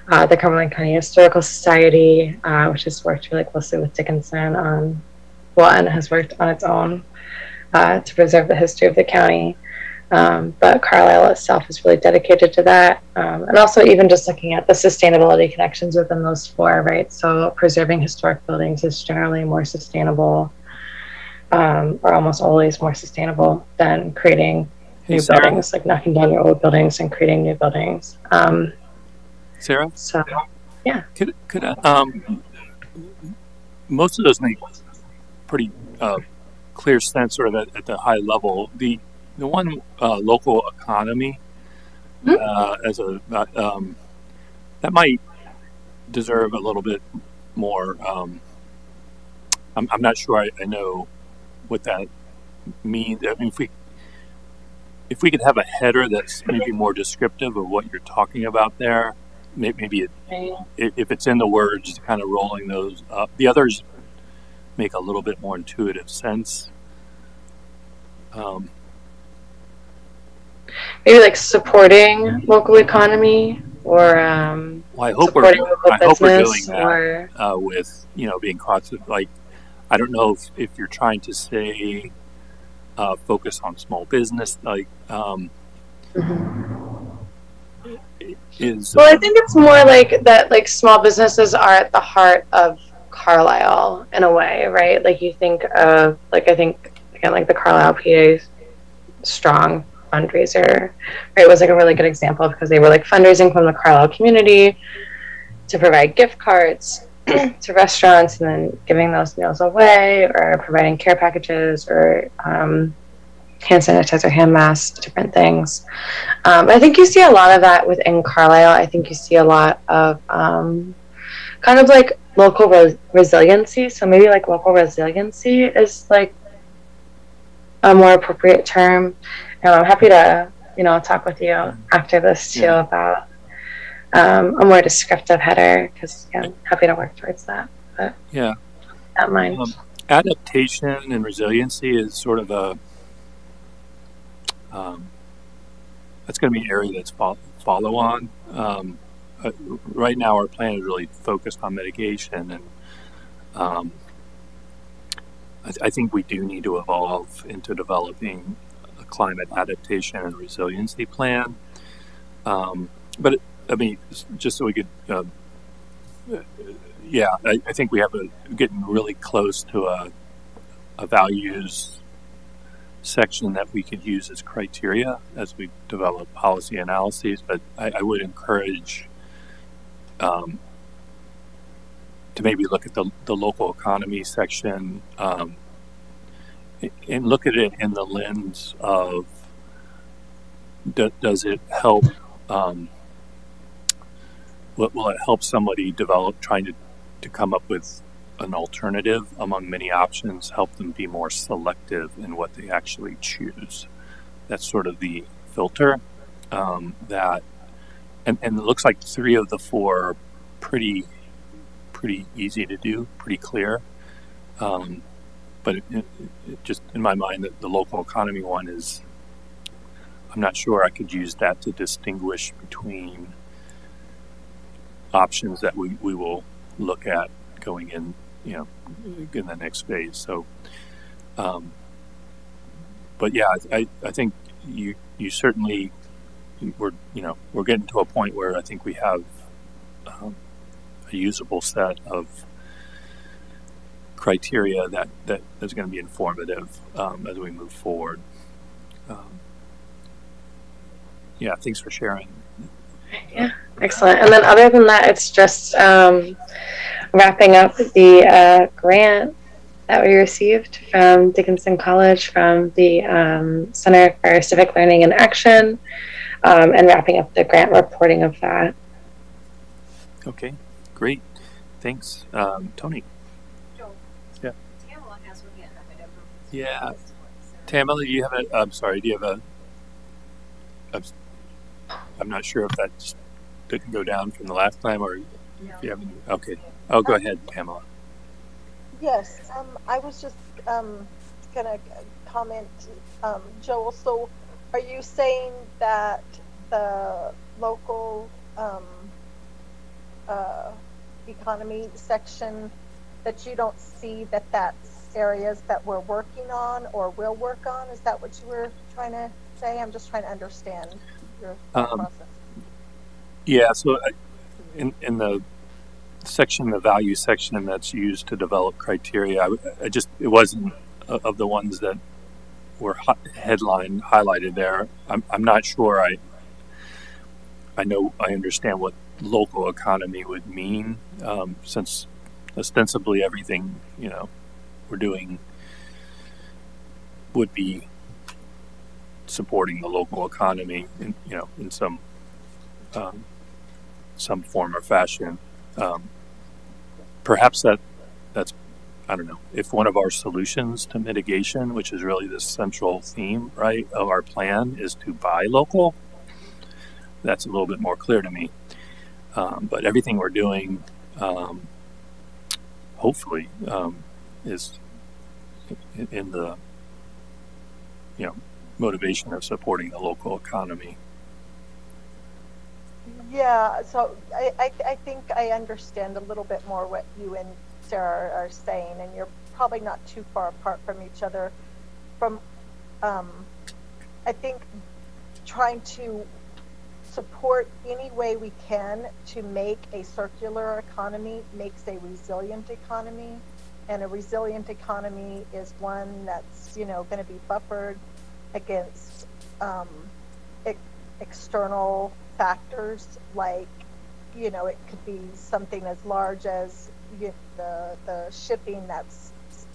the Cumberland County Historical Society, which has worked really closely with Dickinson and has worked on its own to preserve the history of the county. But Carlisle itself is really dedicated to that. And also even just looking at the sustainability connections within those 4, right? So preserving historic buildings is generally more sustainable, or almost always more sustainable than creating new buildings, like knocking down your old buildings and creating new buildings. Sarah? So, yeah. Could most of those make pretty clear sense, or that at the high level. The one local economy as a that might deserve a little bit more. I'm not sure I know what that means. I mean, if we could have a header that's maybe more descriptive of what you're talking about there, maybe if it's in the words, kind of rolling those up. The others make a little bit more intuitive sense. Maybe like supporting local economy, or well, I hope we're doing that with being cautious. Like, I don't know if you're trying to say focus on small business, like is. Well, I think it's more like that. Like small businesses are at the heart of Carlisle in a way, right? Like you think of, like I think again, like the Carlisle PA Strong fundraiser, right? It was like a really good example because they were like fundraising from the Carlisle community to provide gift cards to restaurants and then giving those meals away, or providing care packages, or hand sanitizer, hand masks, different things. I think you see a lot of that within Carlisle. I think you see a lot of kind of like local resiliency. So maybe like local resiliency is like a more appropriate term. And I'm happy to, talk with you after this too about a more descriptive header, because I'm happy to work towards that. But not mine. Adaptation and resiliency is sort of a that's going to be an area that's follow on. Right now, our plan is really focused on mitigation, and I think we do need to evolve into developing a climate adaptation and resiliency plan. But I mean, just so we could, I think we have getting really close to a values section that we could use as criteria as we develop policy analyses. But I would encourage to maybe look at the local economy section and look at it in the lens of does it help will it help somebody trying to come up with an alternative among many options, help them be more selective in what they actually choose. That's sort of the filter that, and it looks like 3 of the 4 are pretty easy to do, pretty clear. But it just in my mind, the local economy one is, I'm not sure I could use that to distinguish between options that we will look at going in, in the next phase. So, but yeah, I think you certainly, we're getting to a point where I think we have a usable set of criteria that is going to be informative as we move forward. Thanks for sharing. Yeah, excellent. And then other than that, it's just wrapping up the grant that we received from Dickinson College from the Center for Civic Learning and Action, and wrapping up the grant reporting of that. Okay, great. Thanks. Tony. Yeah. Tamala has her hand up. I don't know. Yeah. Tamala, do you have I'm not sure if that didn't go down from the last time, or if you have any. Okay. Oh, go ahead, Pamela. Yes, I was just gonna comment, Joel. So, are you saying that the local economy section, that you don't see that that's areas that we're working on or will work on? Is that what you were trying to say? I'm just trying to understand your process. Yeah. So, in the section, the value section that's used to develop criteria, it wasn't of the ones that were highlighted there. I'm not sure. I know I understand what local economy would mean, since ostensibly everything we're doing would be supporting the local economy in some form or fashion. Perhaps that's I don't know, if one of our solutions to mitigation, which is really the central theme, right, of our plan, is to buy local, that's a little bit more clear to me. But everything we're doing, hopefully, is in the motivation of supporting the local economy. Yeah, so I think I understand a little bit more what you and Sarah are saying, and you're probably not too far apart from each other. I think trying to support any way we can to make a circular economy makes a resilient economy, and a resilient economy is one that's going to be buffered against external factors, like it could be something as large as the shipping that's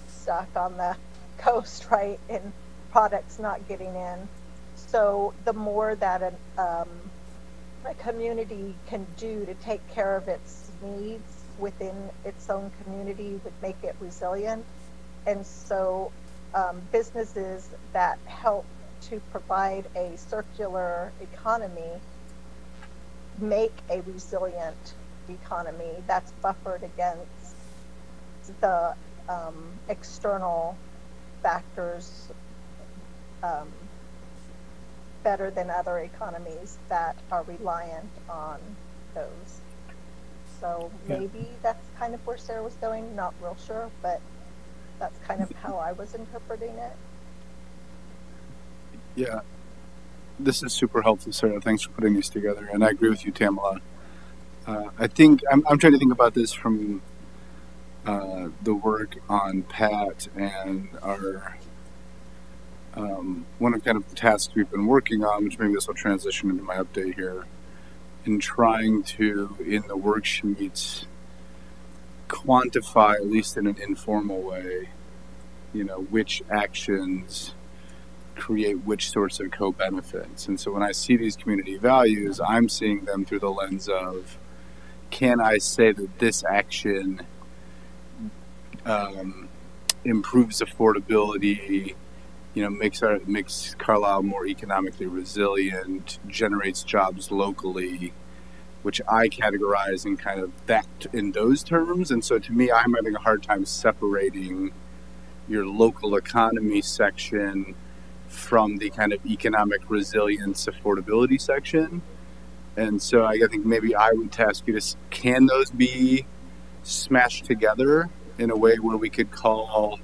stuck on the coast, right, and products not getting in. So the more that a community can do to take care of its needs within its own community would make it resilient. And so businesses that help to provide a circular economy make a resilient economy that's buffered against the external factors better than other economies that are reliant on those. So maybe that's kind of where Sarah was going, not real sure, but that's kind of how I was interpreting it. Yeah, this is super helpful, Sarah. Thanks for putting these together. And I agree with you, Tamala. I think I'm trying to think about this from the work on Pat and our one of kind of the tasks we've been working on, which maybe this will transition into my update here, in trying to, in the worksheets, quantify, at least in an informal way, which actions create which sorts of co-benefits. And so when I see these community values, I'm seeing them through the lens of, can I say that this action improves affordability, makes Carlisle more economically resilient, generates jobs locally, which I categorize in kind of that in those terms. And so to me, I'm having a hard time separating your local economy section from the kind of economic resilience affordability section. And so I think maybe I would task you to, can those be smashed together in a way where we could call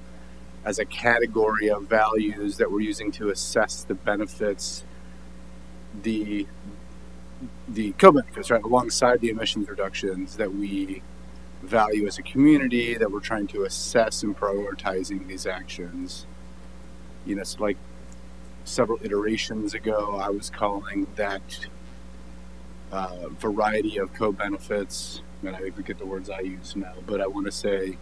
as a category of values that we're using to assess the benefits, the co-benefits, right, alongside the emissions reductions that we value as a community, that we're trying to assess and prioritizing these actions. So like several iterations ago, I was calling that variety of co-benefits, and I think we get the words I use now, but I want to say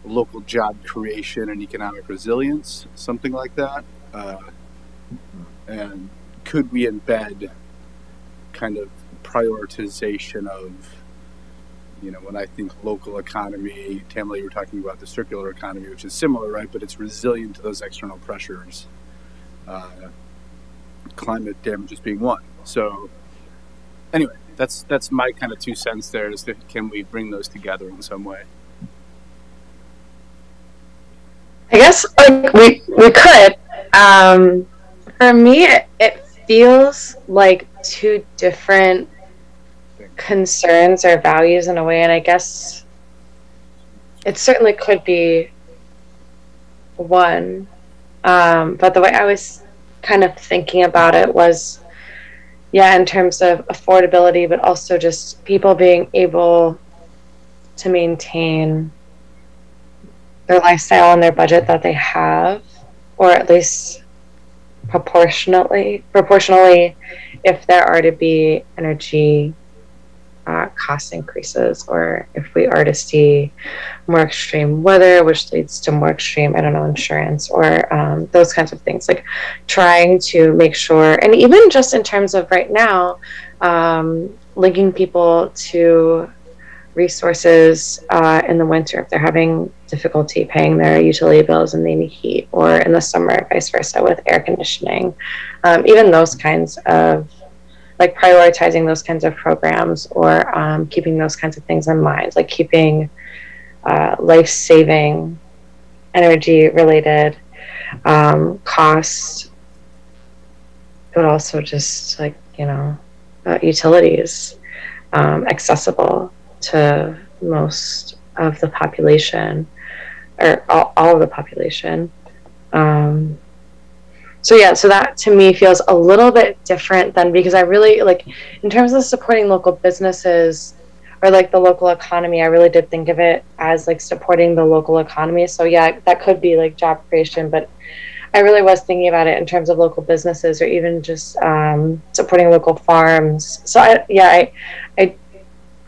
local job creation and economic resilience, something like that. And could we embed kind of prioritization of, when I think local economy, Tamala, you were talking about the circular economy, which is similar, right? But it's resilient to those external pressures. Climate damage is being one. So anyway, that's my kind of 2 cents there, is that can we bring those together in some way? I guess we could. For me, it feels like two different concerns or values in a way, and I guess it certainly could be one. But the way I was kind of thinking about it was, in terms of affordability, but also just people being able to maintain their lifestyle and their budget that they have, or at least proportionally, if there are to be energy cost increases, or if we are to see more extreme weather, which leads to more extreme, insurance, or those kinds of things, like trying to make sure, and even just in terms of right now, linking people to resources in the winter if they're having difficulty paying their utility bills and they need heat, or in the summer, vice versa, with air conditioning. Even those kinds of, like, prioritizing those kinds of programs, or keeping those kinds of things in mind, like keeping life-saving, energy-related costs, but also just like, utilities accessible to most of the population, or all of the population. So that to me feels a little bit different than, because I really, like, in terms of supporting local businesses or like the local economy, I really did think of it as like supporting the local economy. So that could be like job creation, but I really was thinking about it in terms of local businesses, or even just supporting local farms. So I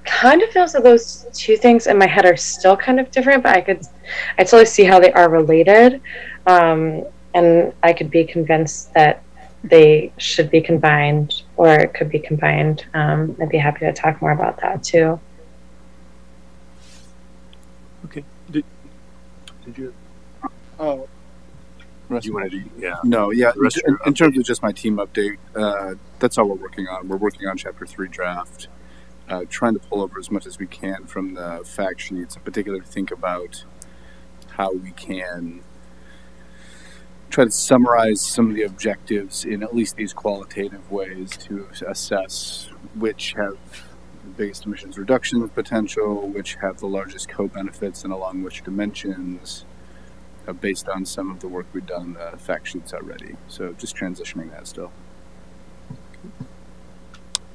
kind of feels that those two things in my head are still kind of different, but I totally see how they are related. And I could be convinced that they should be combined or it could be combined. I'd be happy to talk more about that too. Okay. Did you? Oh, You want to do? Yeah. no, yeah. The rest of your In terms of just my team update, that's all we're working on. We're working on Chapter 3 draft, trying to pull over as much as we can from the fact sheets, in particular to think about how we can try to summarize some of the objectives in at least these qualitative ways to assess which have the biggest emissions reduction potential, which have the largest co-benefits, and along which dimensions, based on some of the work we've done in the fact sheets already. So just transitioning that still.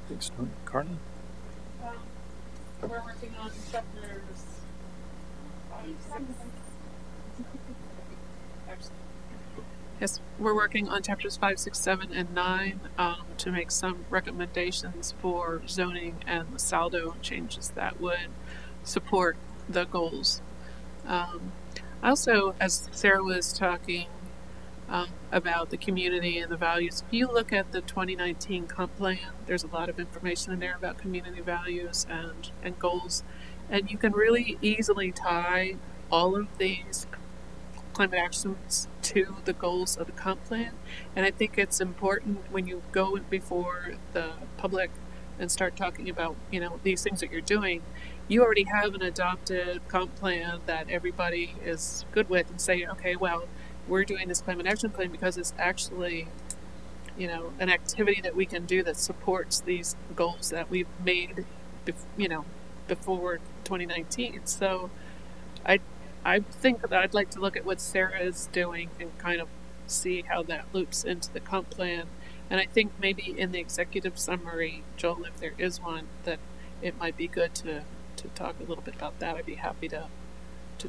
Thanks, Tony. Carla? We're working on chapters 5, 6. Yes, we're working on chapters 5, 6, 7, and 9 to make some recommendations for zoning and the saldo changes that would support the goals. Also, as Sarah was talking about the community and the values, if you look at the 2019 comp plan, there's a lot of information in there about community values and goals, and you can really easily tie all of these climate actions to the goals of the comp plan. And I think it's important when you go before the public and start talking about, these things that you're doing, you already have an adopted comp plan that everybody is good with, and say, okay, well, we're doing this climate action plan because it's actually, an activity that we can do that supports these goals that we've made, before 2019. So I think that I'd like to look at what Sarah is doing and kind of see how that loops into the comp plan. And I think maybe in the executive summary, Joel, if there is one, that it might be good to talk a little bit about that. I'd be happy to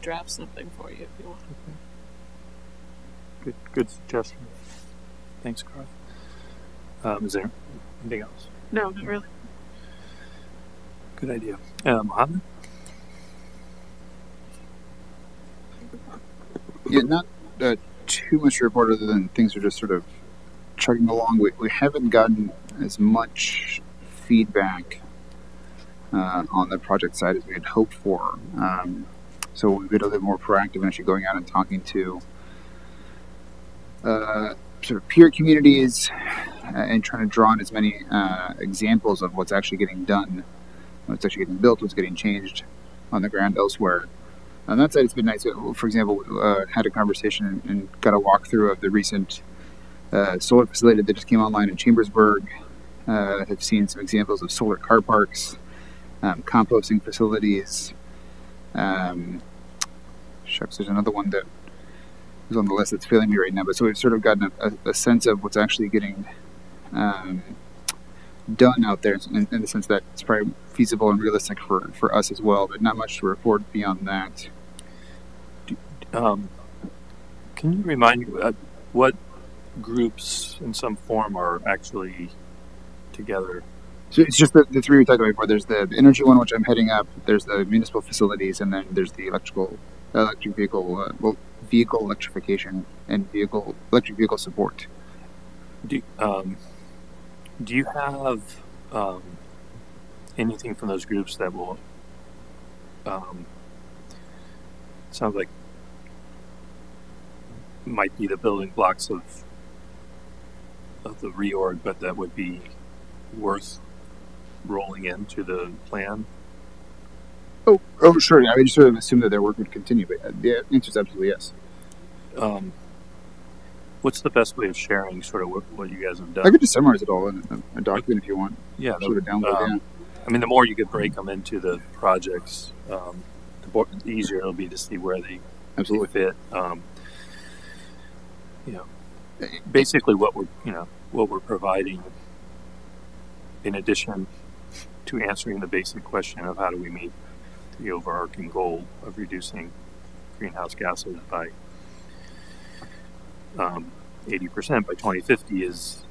draft something for you if you want. Okay. Good suggestion. Thanks, Carl. Is there anything else? No, not really. Good idea. Mohammed? Yeah, not too much to report other than things are just sort of chugging along. We haven't gotten as much feedback on the project side as we had hoped for. So we've been a little more proactive in actually going out and talking to sort of peer communities and trying to draw on as many examples of what's actually getting done, what's actually getting built, what's getting changed on the ground elsewhere. On that side, it's been nice. For example, had a conversation and got a walkthrough of the recent solar facility that just came online in Chambersburg. Have seen some examples of solar car parks, composting facilities. Shucks, there's another one that was on the list that's failing me right now. But so we've sort of gotten a sense of what's actually getting done out there in the sense that it's probably feasible and realistic for us as well, but not much to report beyond that. Can you remind me what groups in some form are actually together? So it's just the three we talked about before. There's the energy one, which I'm heading up. There's the municipal facilities, and then there's the electric vehicle, vehicle electrification and electric vehicle support. Do you have anything from those groups that will sounds like might be the building blocks of the reorg, but that would be worth rolling into the plan? Oh, sure. I just sort of assumed that their work would continue, but the answer is absolutely yes. What's the best way of sharing sort of what you guys have done? I could just summarize it all in a document if you want. Yeah, sort of download. I mean, the more you could break them into the projects, the easier it'll be to see where they absolutely fit. Basically, what we're providing, in addition to answering the basic question of how do we meet the overarching goal of reducing greenhouse gases by 80% by 2050, is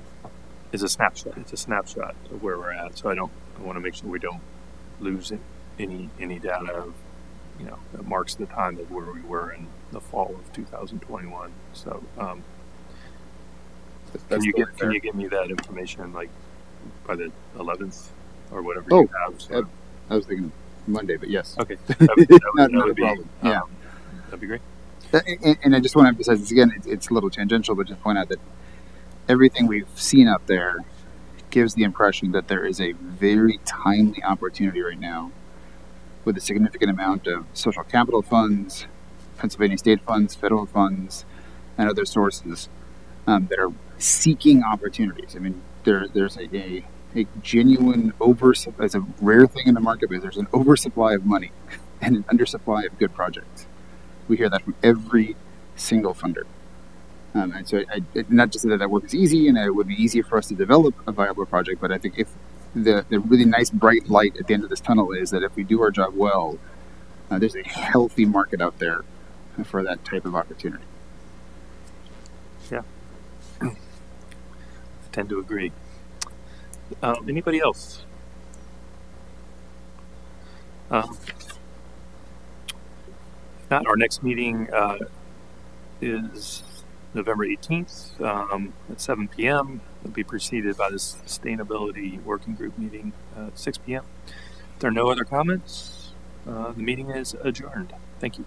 a snapshot. It's a snapshot of where we're at. So I want to make sure we don't lose any data, that marks the time of where we were in the fall of 2021. So, can you give me that information like by the 11th or whatever you have? So. I was thinking Monday, but yes. Okay, that would be, problem. Yeah, that'd be great. And I just want to emphasize this again. It's a little tangential, but just point out that everything we've seen out there gives the impression that there is a very timely opportunity right now with a significant amount of social capital funds, Pennsylvania state funds, federal funds, and other sources that are seeking opportunities. I mean, there's a genuine oversupply. It's a rare thing in the market, but there's an oversupply of money and an undersupply of good projects. We hear that from every single funder. And so, not just that work is easy and it would be easier for us to develop a viable project, but I think if the really nice bright light at the end of this tunnel is that if we do our job well, there's a healthy market out there for that type of opportunity. Yeah, I tend to agree. Anybody else? If not, our next meeting is November 18th at 7 p.m. It'll be preceded by the Sustainability Working Group meeting at 6 p.m. If there are no other comments, the meeting is adjourned. Thank you.